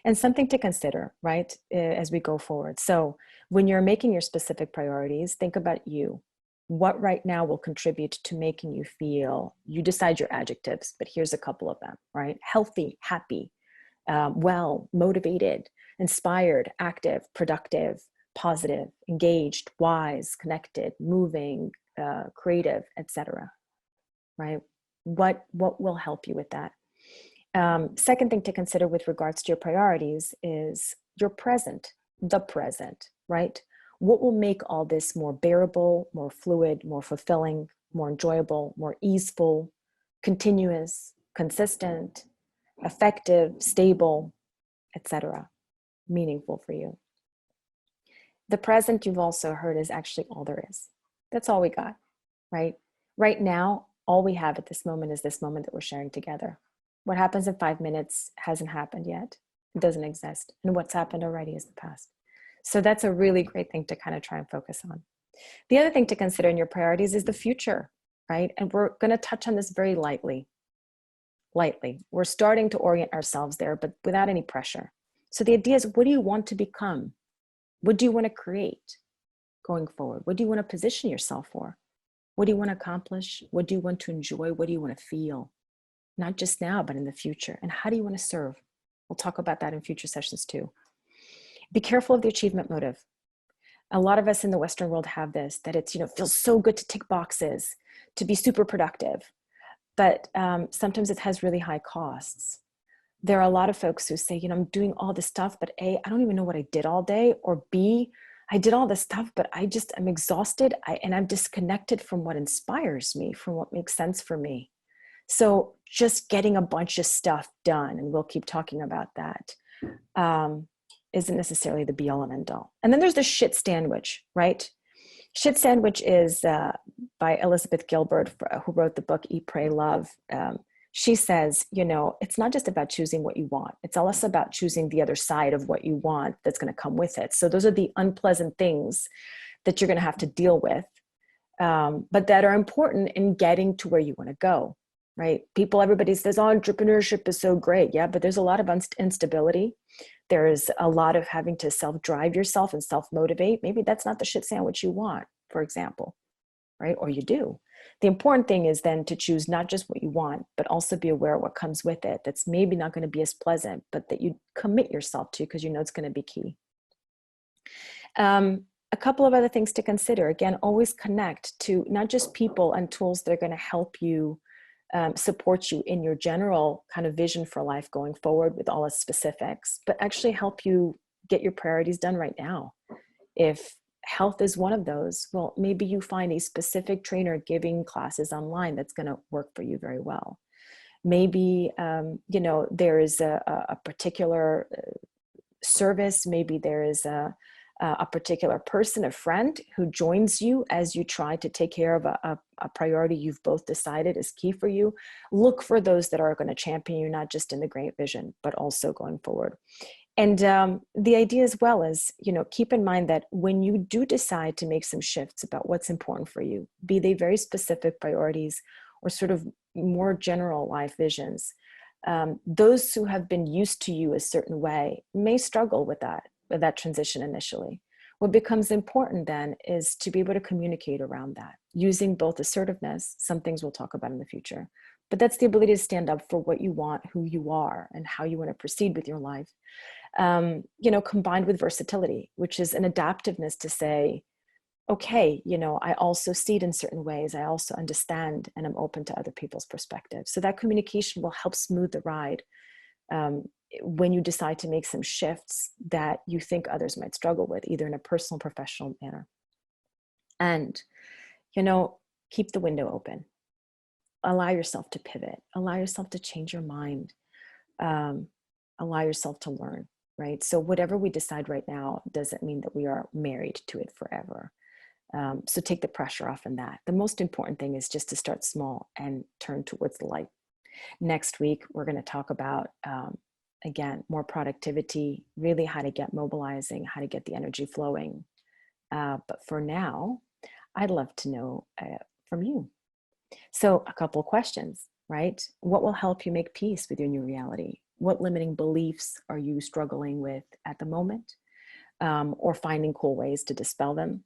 [SPEAKER 1] And something to consider, right, as we go forward. So when you're making your specific priorities, think about you. What right now will contribute to making you feel, you decide your adjectives, but here's a couple of them, right? Healthy, happy, well, motivated, inspired, active, productive, positive, engaged, wise, connected, moving, creative, etc. Right? What will help you with that? Second thing to consider with regards to your priorities is your present, the present, right? What will make all this more bearable, more fluid, more fulfilling, more enjoyable, more easeful, continuous, consistent, effective, stable, etc., meaningful for you. The present, you've also heard, is actually all there is. That's all we got, right? Right now, all we have at this moment is this moment that we're sharing together. What happens in 5 minutes hasn't happened yet. It doesn't exist. And what's happened already is the past. So that's a really great thing to kind of try and focus on. The other thing to consider in your priorities is the future, right? And we're going to touch on this very lightly. We're starting to orient ourselves there, but without any pressure. So the idea is, what do you want to become? What do you want to create going forward? What do you want to position yourself for? What do you want to accomplish? What do you want to enjoy? What do you want to feel? Not just now, but in the future. And how do you want to serve? We'll talk about that in future sessions too. Be careful of the achievement motive. A lot of us in the Western world have this, that it's, feels so good to tick boxes, to be super productive. But sometimes it has really high costs. There are a lot of folks who say, I'm doing all this stuff, but A, I don't even know what I did all day, or B, I did all this stuff, but I'm exhausted and I'm disconnected from what inspires me, from what makes sense for me. So just getting a bunch of stuff done, and we'll keep talking about that, isn't necessarily the be all and end all. And then there's the shit sandwich, right? Shit Sandwich is by Elizabeth Gilbert, who wrote the book Eat, Pray, Love. She says, it's not just about choosing what you want. It's also about choosing the other side of what you want that's going to come with it. So those are the unpleasant things that you're going to have to deal with, but that are important in getting to where you want to go, right? Everybody says, oh, entrepreneurship is so great. Yeah, but there's a lot of instability. There's a lot of having to self-drive yourself and self-motivate. Maybe that's not the shit sandwich you want, for example, right? Or you do. The important thing is then to choose not just what you want, but also be aware of what comes with it. That's maybe not going to be as pleasant, but that you commit yourself to, because it's going to be key. A couple of other things to consider. Again, always connect to not just people and tools that are going to help you support you in your general kind of vision for life going forward with all its specifics, but actually help you get your priorities done right now. If health is one of those, well, maybe you find a specific trainer giving classes online that's going to work for you very well. Maybe, there is a particular service, maybe there is a particular person, a friend, who joins you as you try to take care of a priority you've both decided is key for you. Look for those that are going to champion you, not just in the great vision, but also going forward. And the idea as well is, keep in mind that when you do decide to make some shifts about what's important for you, be they very specific priorities or sort of more general life visions, those who have been used to you a certain way may struggle with that transition initially. What becomes important then is to be able to communicate around that using both assertiveness, some things we'll talk about in the future, but that's the ability to stand up for what you want, who you are, and how you want to proceed with your life. Combined with versatility, which is an adaptiveness to say, okay, I also see it in certain ways. I also understand, and I'm open to other people's perspectives. So that communication will help smooth the ride when you decide to make some shifts that you think others might struggle with, either in a personal, professional manner. And, keep the window open. Allow yourself to pivot. Allow yourself to change your mind. Allow yourself to learn, right? So whatever we decide right now doesn't mean that we are married to it forever. So take the pressure off in that. The most important thing is just to start small and turn towards the light. Next week, we're going to talk about, again, more productivity, really how to get mobilizing, how to get the energy flowing. But for now, I'd love to know from you. So a couple of questions, right? What will help you make peace with your new reality? What limiting beliefs are you struggling with at the moment, or finding cool ways to dispel them?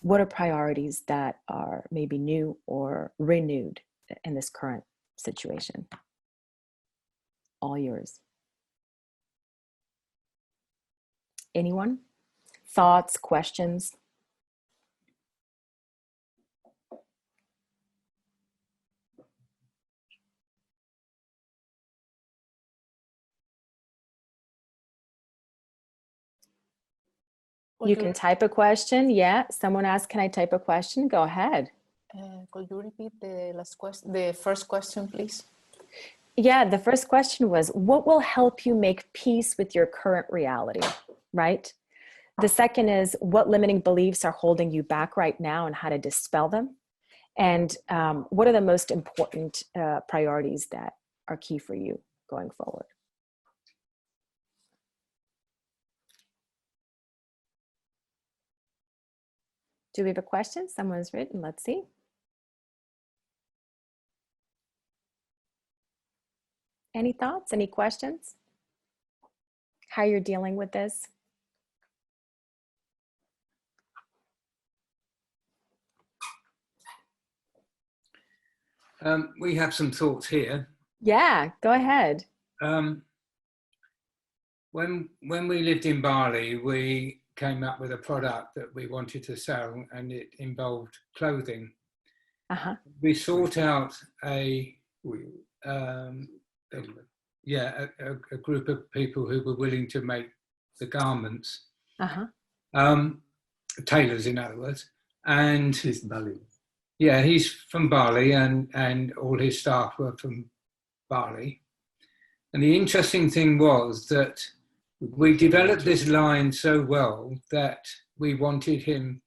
[SPEAKER 1] What are priorities that are maybe new or renewed in this current situation? All yours. Anyone? Thoughts, questions? You can type a question. Yeah, someone asked, can I type a question? Go ahead.
[SPEAKER 2] Could you repeat the last question, the first question, please?
[SPEAKER 1] Yeah, the first question was, what will help you make peace with your current reality, right? The second is, what limiting beliefs are holding you back right now and how to dispel them? And what are the most important priorities that are key for you going forward? Do we have a question? Someone's written, let's see. Any thoughts, any questions? How you're dealing with this?
[SPEAKER 3] We have some thoughts here.
[SPEAKER 1] Yeah, go ahead.
[SPEAKER 3] When we lived in Bali, we came up with a product that we wanted to sell, and it involved clothing. We sought out a yeah, a group of people who were willing to make the garments,
[SPEAKER 1] Uh-huh.
[SPEAKER 3] tailors, in other words. And
[SPEAKER 4] He's Bali.
[SPEAKER 3] yeah, he's from Bali, and all his staff were from Bali. And the interesting thing was that we developed this line so well that we wanted him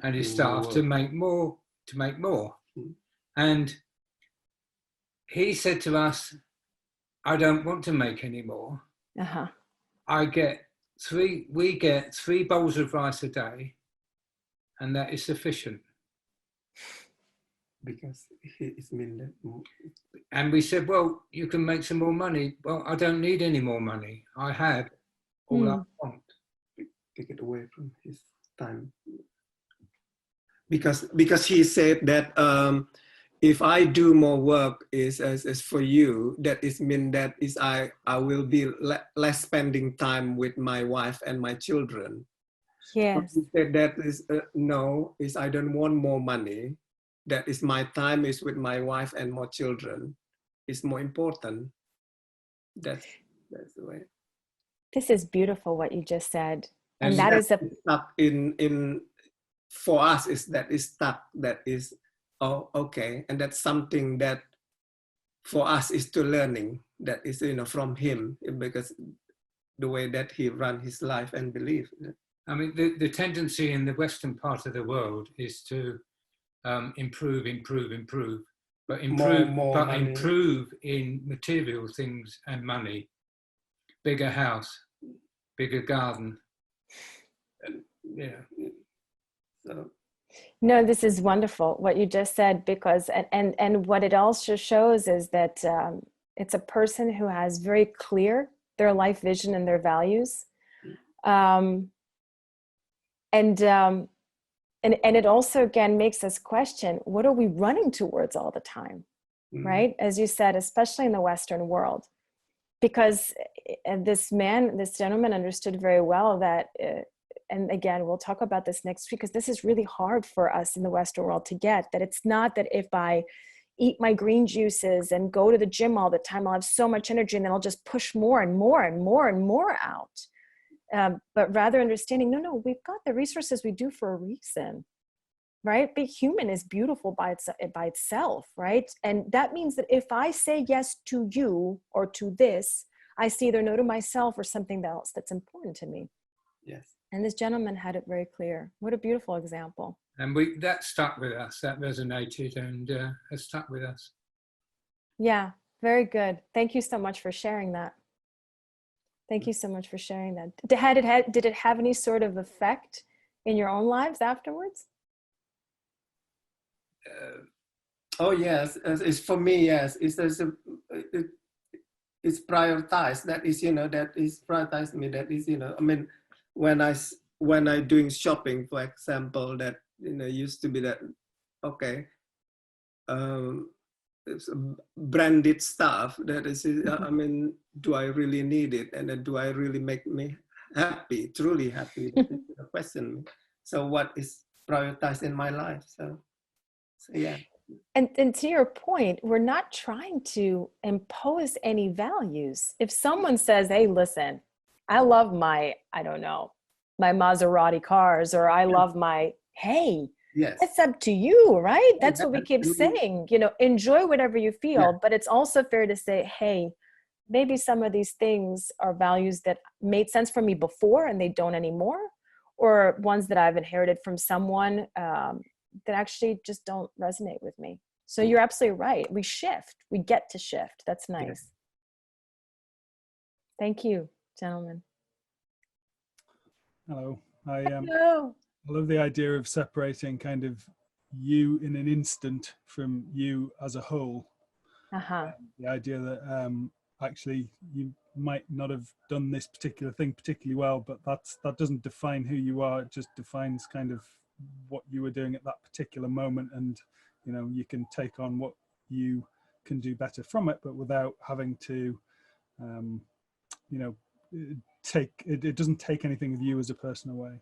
[SPEAKER 3] and his staff to make more, And he said to us, I don't want to make any more.
[SPEAKER 1] Uh-huh.
[SPEAKER 3] We get 3 bowls of rice a day, and that is sufficient.
[SPEAKER 4] Because it's mean that.
[SPEAKER 3] And we said, well, you can make some more money. Well, I don't need any more money. I have all I want.
[SPEAKER 4] Take it away from his time. Because he said that if I do more work is for you, that is mean that is I will be less spending time with my wife and my children.
[SPEAKER 1] Yes.
[SPEAKER 4] He said that is no, is I don't want more money. That is my time is with my wife and more children. It's more important. That's the way.
[SPEAKER 1] This is beautiful what you just said. And
[SPEAKER 3] And
[SPEAKER 1] that is a
[SPEAKER 4] stuck in for us is that is stuck, that is okay, and that's something that for us is to learning, that is from him, because the way that he run his life and believe.
[SPEAKER 3] I mean, the tendency in the Western part of the world is to improve, but improve in material things and money, bigger house, bigger garden. Yeah.
[SPEAKER 4] So.
[SPEAKER 1] No, this is wonderful what you just said, because and what it also shows is that it's a person who has very clear their life vision and their values, and it also again makes us question, what are we running towards all the time, right? As you said, especially in the Western world, because this gentleman understood very well that. And again, we'll talk about this next week, because this is really hard for us in the Western world to get, that it's not that if I eat my green juices and go to the gym all the time, I'll have so much energy and then I'll just push more and more and more and more out. But rather understanding, no, we've got the resources we do for a reason, right? Being human is beautiful by itself, right? And that means that if I say yes to you or to this, I say either no to myself or something else that's important to me.
[SPEAKER 4] Yes.
[SPEAKER 1] And this gentleman had it very clear. What a beautiful example.
[SPEAKER 3] And that stuck with us, that resonated, and has stuck with us.
[SPEAKER 1] Yeah, very good. Thank you so much for sharing that. Thank you so much for sharing that. Did it have any sort of effect in your own lives afterwards?
[SPEAKER 4] Oh yes, it's for me. Yes, it's prioritized. That is, that is prioritized me. That is, I mean, when I doing shopping, for example, that used to be that okay, it's branded stuff. That is, I mean, do I really need it, and then do I really make me happy, truly happy? That is the question. So what is prioritized in my life? So yeah.
[SPEAKER 1] And to your point, we're not trying to impose any values. If someone says, hey, listen, I love my Maserati cars, or I love hey,
[SPEAKER 4] yes,
[SPEAKER 1] it's up to you, right? That's what we keep saying, enjoy whatever you feel, but it's also fair to say, hey, maybe some of these things are values that made sense for me before and they don't anymore, or ones that I've inherited from someone that actually just don't resonate with me. So you're absolutely right. We get to shift. That's nice. Thank you, gentlemen.
[SPEAKER 5] Hello.
[SPEAKER 1] Hello.
[SPEAKER 5] I love the idea of separating kind of you in an instant from you as a whole. The idea that actually you might not have done this particular thing particularly well, but that doesn't define who you are. It just defines kind of what you were doing at that particular moment, and you can take on what you can do better from it, but without having to it doesn't take anything of you as a person away.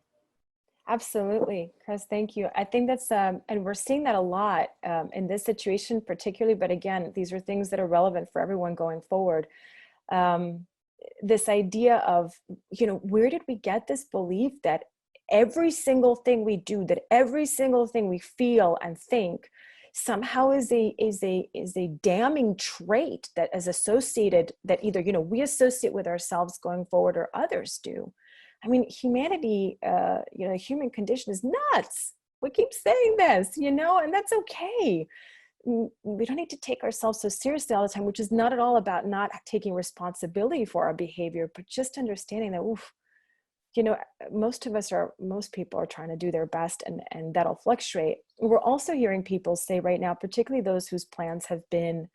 [SPEAKER 1] Absolutely, Chris, thank you. I think that's and we're seeing that a lot in this situation particularly, but again, these are things that are relevant for everyone going forward. this idea of, where did we get this belief that every single thing we do, that every single thing we feel and think somehow is a damning trait that is associated, that either, we associate with ourselves going forward or others do. I mean, humanity, human condition is nuts. We keep saying this, and that's okay. We don't need to take ourselves so seriously all the time, which is not at all about not taking responsibility for our behavior, but just understanding that, most people are trying to do their best, and that'll fluctuate. We're also hearing people say right now, particularly those whose plans have been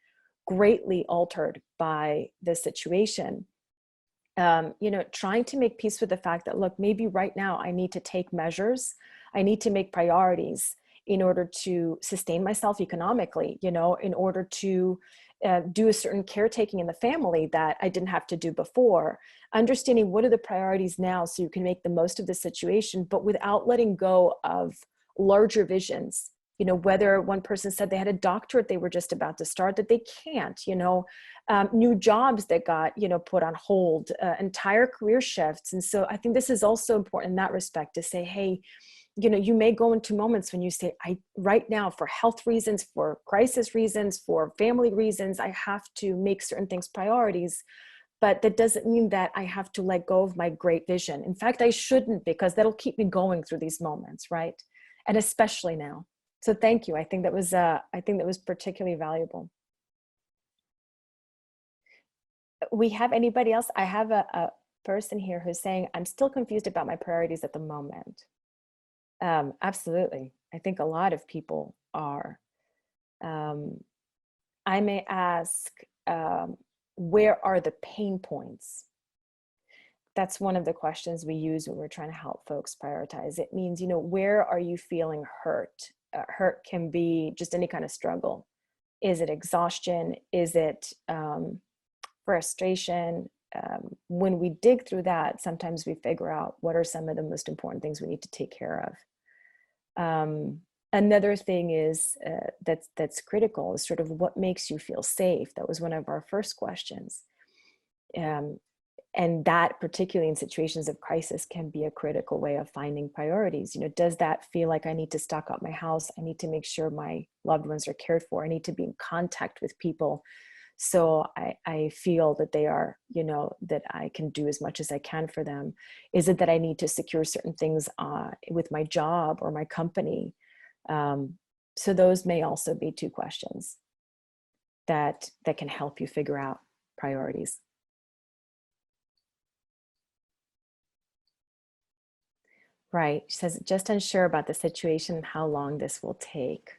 [SPEAKER 1] greatly altered by this situation, trying to make peace with the fact that, look, maybe right now I need to take measures. I need to make priorities in order to sustain myself economically, in order to do a certain caretaking in the family that I didn't have to do before. Understanding what are the priorities now so you can make the most of the situation, but without letting go of larger visions. Whether one person said they had a doctorate they were just about to start that they can't, new jobs that got, put on hold, entire career shifts. And so I think this is also important in that respect, to say, hey, you may go into moments when you say, right now, for health reasons, for crisis reasons, for family reasons, I have to make certain things priorities. But that doesn't mean that I have to let go of my great vision. In fact, I shouldn't, because that'll keep me going through these moments, right? And especially now. So thank you. I think that was particularly valuable. We have anybody else? I have a person here who's saying, I'm still confused about my priorities at the moment. Absolutely. I think a lot of people are. I may ask, where are the pain points? That's one of the questions we use when we're trying to help folks prioritize. It means, where are you feeling hurt? Hurt can be just any kind of struggle. Is it exhaustion? Is it frustration? When we dig through that, sometimes we figure out what are some of the most important things we need to take care of. Another thing is that's critical is sort of what makes you feel safe. That was one of our first questions. And that, particularly in situations of crisis, can be a critical way of finding priorities. Does that feel like I need to stock up my house? I need to make sure my loved ones are cared for. I need to be in contact with people, so I feel that they are, that I can do as much as I can for them. Is it that I need to secure certain things with my job or my company? So those may also be two questions that can help you figure out priorities. Right. She says, just unsure about the situation and how long this will take.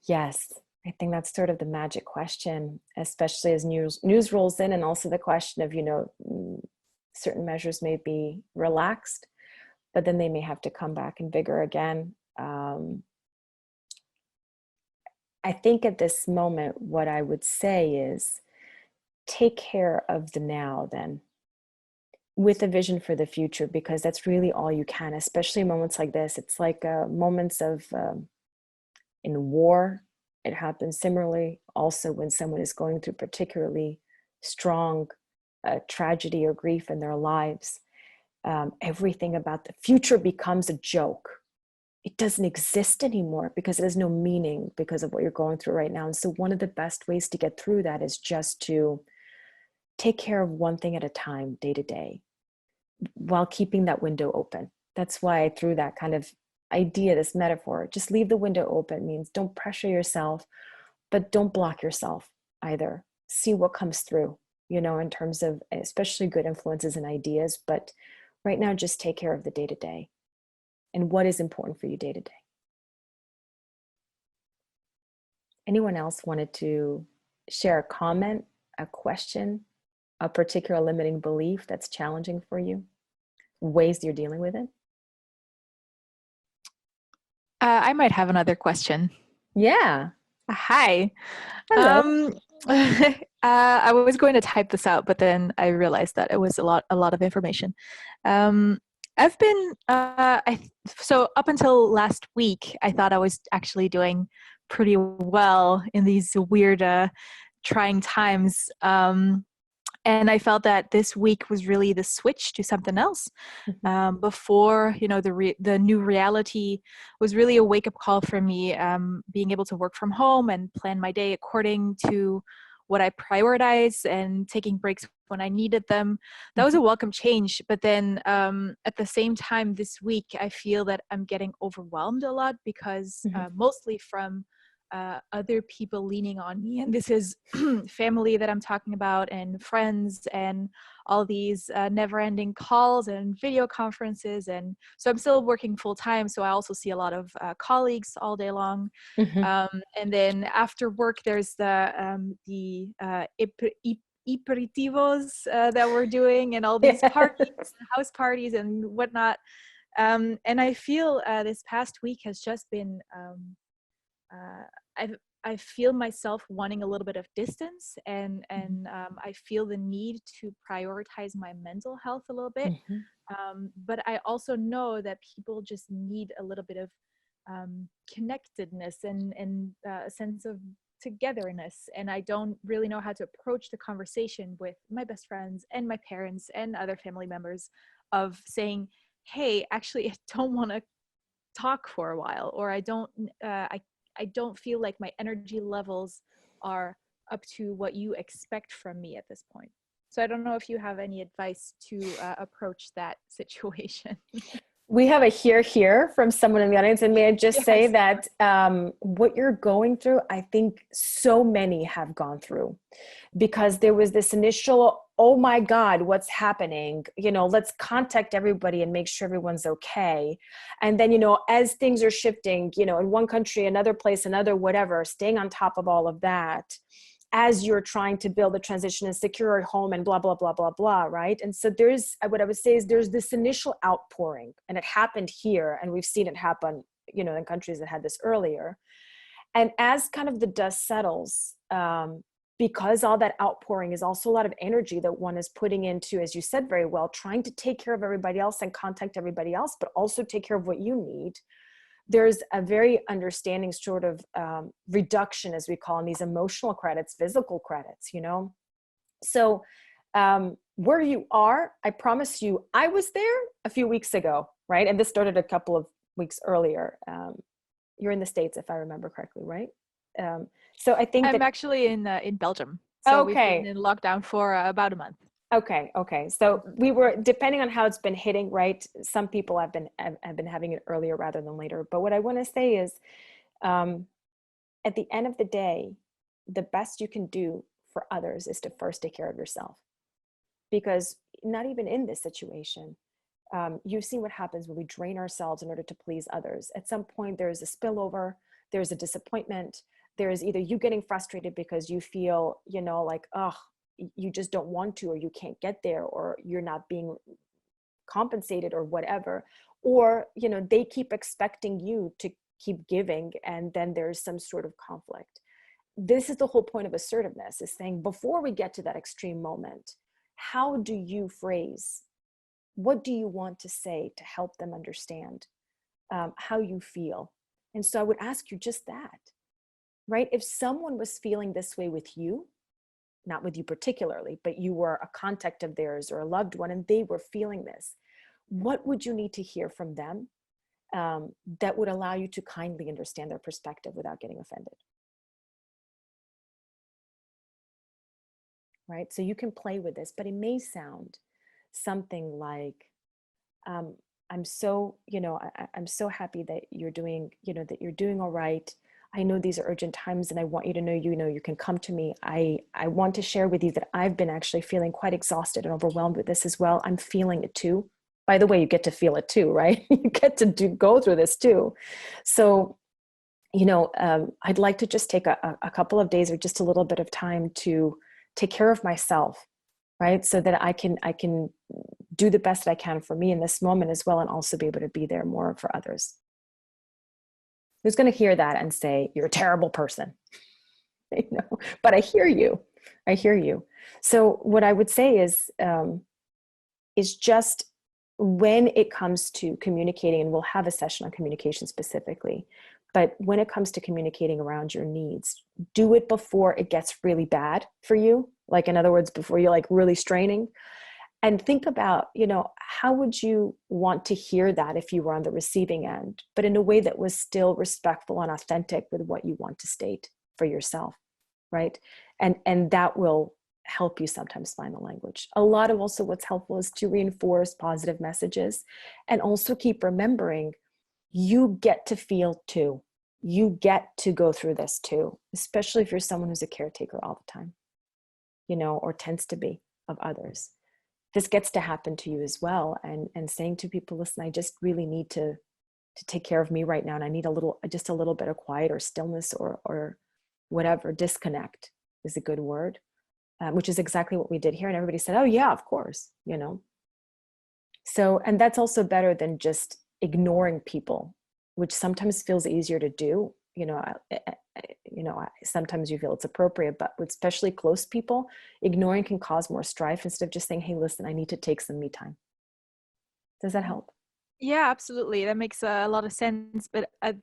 [SPEAKER 1] Yes. I think that's sort of the magic question, especially as news rolls in, and also the question of, certain measures may be relaxed, but then they may have to come back in vigor again. I think at this moment, what I would say is take care of the now then, with a vision for the future, because that's really all you can, especially in moments like this. It's like moments of, in war, it happens similarly. Also, when someone is going through particularly strong tragedy or grief in their lives, everything about the future becomes a joke. It doesn't exist anymore because it has no meaning because of what you're going through right now. And so one of the best ways to get through that is just to take care of one thing at a time, day to day, while keeping that window open. That's why I threw that kind of idea, this metaphor. Just leave the window open means don't pressure yourself, but don't block yourself either. See what comes through, in terms of especially good influences and ideas. But right now, just take care of the day to day and what is important for you day to day. Anyone else wanted to share a comment, a question, a particular limiting belief that's challenging for you, ways you're dealing with it?
[SPEAKER 6] I might have another question.
[SPEAKER 1] Yeah.
[SPEAKER 6] Hi.
[SPEAKER 1] Hello.
[SPEAKER 6] I was going to type this out, but then I realized that it was a lot of information. I've been so up until last week, I thought I was actually doing pretty well in these weird, trying times. And I felt that this week was really the switch to something else. Before, you know, the new reality was really a wake-up call for me, being able to work from home and plan my day according to what I prioritize and taking breaks when I needed them. That was a welcome change. But then at the same time this week, I feel that I'm getting overwhelmed a lot because mostly from other people leaning on me. And this is family that I'm talking about, and friends, and all these never-ending calls and video conferences. And so I'm still working full time. So I also see a lot of colleagues all day long. And then after work, there's the aperitivos that we're doing, and all these parties, house parties and whatnot. And I feel this past week has just been, I feel myself wanting a little bit of distance, and I feel the need to prioritize my mental health a little bit. But I also know that people just need a little bit of connectedness and a sense of togetherness. And I don't really know how to approach the conversation with my best friends and my parents and other family members of saying, hey, actually, I don't want to talk for a while, or I don't feel like my energy levels are up to what you expect from me at this point. So I don't know if you have any advice to approach that situation.
[SPEAKER 1] We have a here from someone in the audience. And may I just say that what you're going through, I think so many have gone through, because there was this initial, oh my God, what's happening? You know, let's contact everybody and make sure everyone's okay. And then, you know, as things are shifting, you know, in one country, another place, another whatever, staying on top of all of that as you're trying to build a transition and secure a home and blah, blah, blah, blah, blah, right? And so what I would say is there's this initial outpouring, and it happened here, and we've seen it happen, you know, in countries that had this earlier. And as kind of the dust settles, because all that outpouring is also a lot of energy that one is putting into, as you said very well, trying to take care of everybody else and contact everybody else, but also take care of what you need. There's a very understanding sort of reduction, as we call in these emotional credits, physical credits, you know? So where you are, I promise you, I was there a few weeks ago, right? And this started a couple of weeks earlier. You're in the States, if I remember correctly, right? So I think
[SPEAKER 6] I'm actually in Belgium. So we've been in lockdown for about a month.
[SPEAKER 1] Okay. So we were, depending on how it's been hitting, right? Some people have been having it earlier rather than later. But what I want to say is, at the end of the day, the best you can do for others is to first take care of yourself. Because not even in this situation, you've seen what happens when we drain ourselves in order to please others. At some point, there's a spillover, there's a disappointment. There's either you getting frustrated because you feel, you know, like, oh, you just don't want to, or you can't get there, or you're not being compensated or whatever, or, you know, they keep expecting you to keep giving, and then there's some sort of conflict. This is the whole point of assertiveness, is saying, before we get to that extreme moment, how do you phrase, what do you want to say to help them understand how you feel? And so I would ask you just that, right? If someone was feeling this way with you, not with you particularly, but you were a contact of theirs or a loved one, and they were feeling this, what would you need to hear from them that would allow you to kindly understand their perspective without getting offended? Right? So you can play with this, but it may sound something like, I'm so, you know, I'm so happy that you're doing, you know, that you're doing all right. I know these are urgent times, and I want you to know, you know, you can come to me. I want to share with you that I've been actually feeling quite exhausted and overwhelmed with this as well. I'm feeling it too. By the way, you get to feel it too, right? You get to go through this too. So, you know, I'd like to just take a couple of days or just a little bit of time to take care of myself, right? So that I can do the best that I can for me in this moment as well, and also be able to be there more for others. Who's going to hear that and say, you're a terrible person? You know, but I hear you. So what I would say is just, when it comes to communicating, and we'll have a session on communication specifically, But when it comes to communicating around your needs, do it before it gets really bad for you. Like, in other words, before you're like really straining. And think about, how would you want to hear that if you were on the receiving end, but in a way that was still respectful and authentic with what you want to state for yourself, right? And that will help you sometimes find the language. A lot of also what's helpful is to reinforce positive messages, and also keep remembering you get to feel too. You get to go through this too, especially if you're someone who's a caretaker all the time, or tends to be of others. This gets to happen to you as well. And saying to people, listen, I just really need to take care of me right now. And I need just a little bit of quiet or stillness or whatever. Disconnect is a good word, which is exactly what we did here. And everybody said, oh yeah, of course, So, and that's also better than just ignoring people, which sometimes feels easier to do. Sometimes you feel it's appropriate, but with especially close people, ignoring can cause more strife instead of just saying, hey, listen, I need to take some me time. Does that help?
[SPEAKER 6] Yeah, absolutely. That makes a lot of sense. But I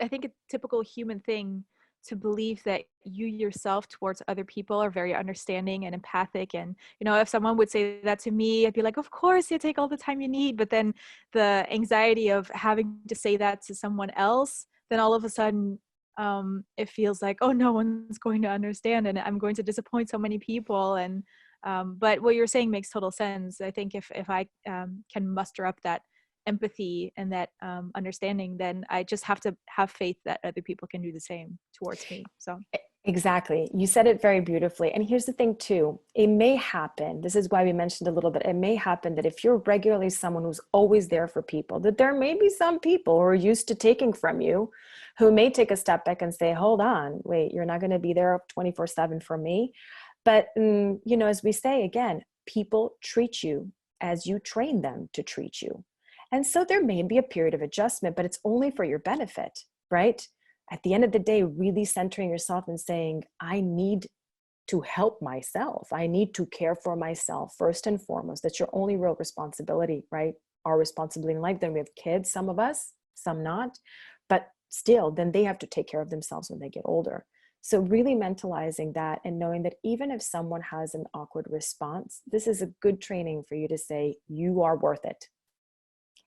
[SPEAKER 6] think a typical human thing to believe that you yourself towards other people are very understanding and empathic. And, if someone would say that to me, I'd be like, of course, you take all the time you need. But then the anxiety of having to say that to someone else, then all of a sudden it feels like, oh, no one's going to understand and I'm going to disappoint so many people. And but what you're saying makes total sense. I think if I can muster up that empathy and that understanding, then I just have to have faith that other people can do the same towards me. So
[SPEAKER 1] exactly, you said it very beautifully. And here's the thing too, it may happen, this is why we mentioned a little bit, it may happen that if you're regularly someone who's always there for people, that there may be some people who are used to taking from you who may take a step back and say, hold on, wait, you're not going to be there 24/7 for me. But as we say again, people treat you as you train them to treat you. And so there may be a period of adjustment, but it's only for your benefit, right? At the end of the day, really centering yourself and saying, I need to help myself. I need to care for myself first and foremost. That's your only real responsibility, right? Our responsibility in life. Then we have kids, some of us, some not, but still, then they have to take care of themselves when they get older. So really mentalizing that and knowing that even if someone has an awkward response, this is a good training for you to say, you are worth it.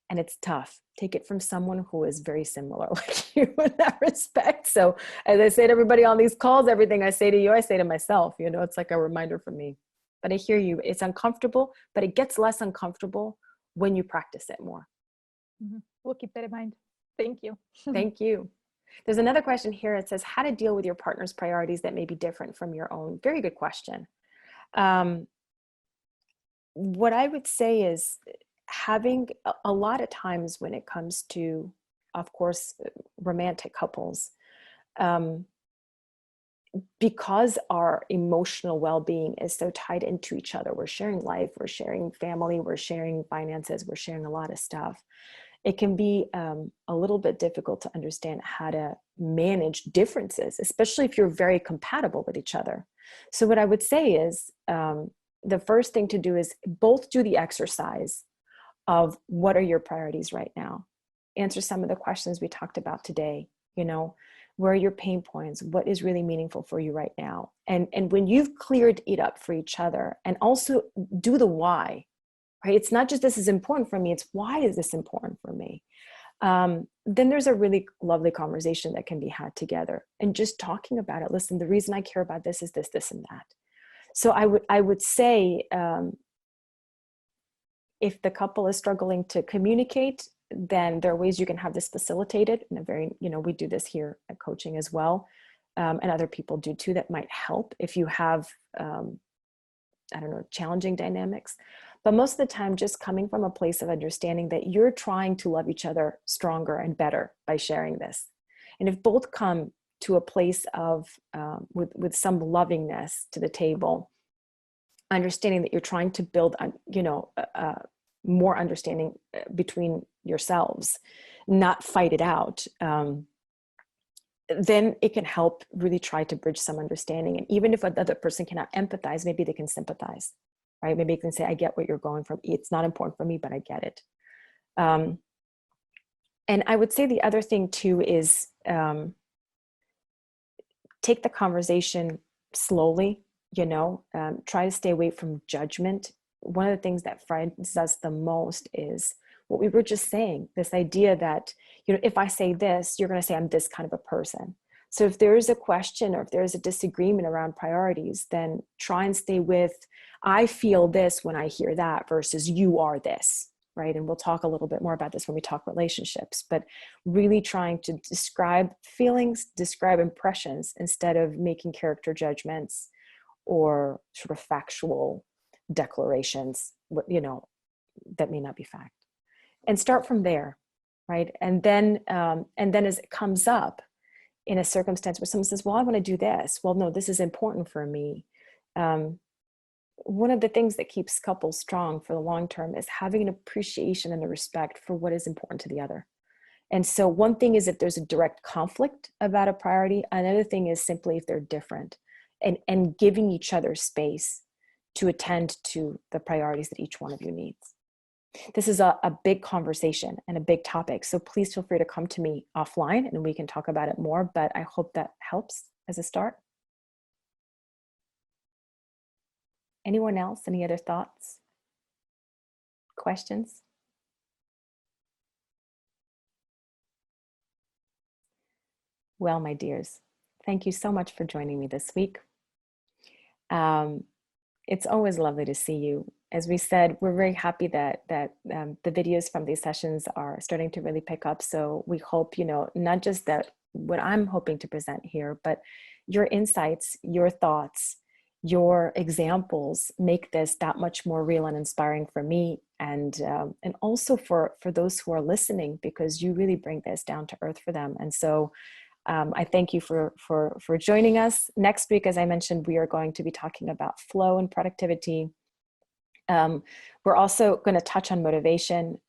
[SPEAKER 1] And it's tough. Take it from someone who is very similar like you in that respect. So as I say to everybody on these calls, everything I say to you, I say to myself, it's like a reminder for me. But I hear you, it's uncomfortable, but it gets less uncomfortable when you practice it more.
[SPEAKER 6] Mm-hmm. We'll keep that in mind. Thank you.
[SPEAKER 1] Thank you. There's another question here. It says, how to deal with your partner's priorities that may be different from your own. Very good question. What I would say is having a lot of times when it comes to, of course, romantic couples, because our emotional well-being is so tied into each other, we're sharing life, we're sharing family, we're sharing finances, we're sharing a lot of stuff. It can be a little bit difficult to understand how to manage differences, especially if you're very compatible with each other. So what I would say is the first thing to do is both do the exercise of what are your priorities right now. Answer some of the questions we talked about today. Where are your pain points? What is really meaningful for you right now? And when you've cleared it up for each other, and also do the why. Right? It's not just this is important for me, it's why is this important for me? Then there's a really lovely conversation that can be had together and just talking about it. Listen, the reason I care about this is this, this, and that. So I would say if the couple is struggling to communicate, then there are ways you can have this facilitated in a very, we do this here at coaching as well. And other people do too, that might help if you have, challenging dynamics. But most of the time, just coming from a place of understanding that you're trying to love each other stronger and better by sharing this. And if both come to a place of, with some lovingness to the table, understanding that you're trying to build, more understanding between yourselves, not fight it out, then it can help really try to bridge some understanding. And even if another person cannot empathize, maybe they can sympathize, right? Maybe they can say, I get what you're going from. It's not important for me, but I get it. And I would say the other thing too is take the conversation slowly, try to stay away from judgment. One of the things that frightens us the most is what we were just saying, this idea that, if I say this, you're going to say I'm this kind of a person. So if there is a question or if there is a disagreement around priorities, then try and stay with, I feel this when I hear that versus you are this, right? And we'll talk a little bit more about this when we talk relationships, but really trying to describe feelings, describe impressions instead of making character judgments or sort of factual declarations, that may not be fact. And start from there, right? And then as it comes up in a circumstance where someone says, well, I want to do this. Well, no, this is important for me. One of the things that keeps couples strong for the long term is having an appreciation and a respect for what is important to the other. And so one thing is if there's a direct conflict about a priority. Another thing is simply if they're different, and giving each other space to attend to the priorities that each one of you needs. This is a big conversation and a big topic. So please feel free to come to me offline and we can talk about it more, but I hope that helps as a start. Anyone else? Any other thoughts? Questions? Well, my dears, thank you so much for joining me this week. It's always lovely to see you. As we said, we're very happy that the videos from these sessions are starting to really pick up. So we hope, not just that what I'm hoping to present here, but your insights, your thoughts, your examples make this that much more real and inspiring for me, and also for those who are listening, because you really bring this down to earth for them. And so I thank you for joining us. Next week, as I mentioned, we are going to be talking about flow and productivity. We're also going to touch on motivation.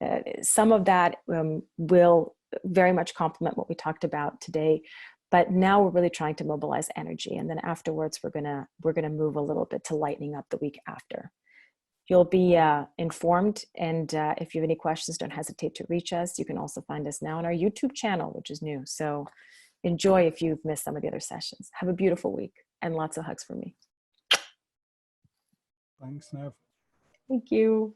[SPEAKER 1] Some of that will very much complement what we talked about today, but now we're really trying to mobilize energy. And then afterwards, we're gonna move a little bit to lightening up the week after. You'll be informed, and if you have any questions, don't hesitate to reach us. You can also find us now on our YouTube channel, which is new. So enjoy if you've missed some of the other sessions. Have a beautiful week and lots of hugs from me.
[SPEAKER 5] Thanks, Nev.
[SPEAKER 1] Thank you.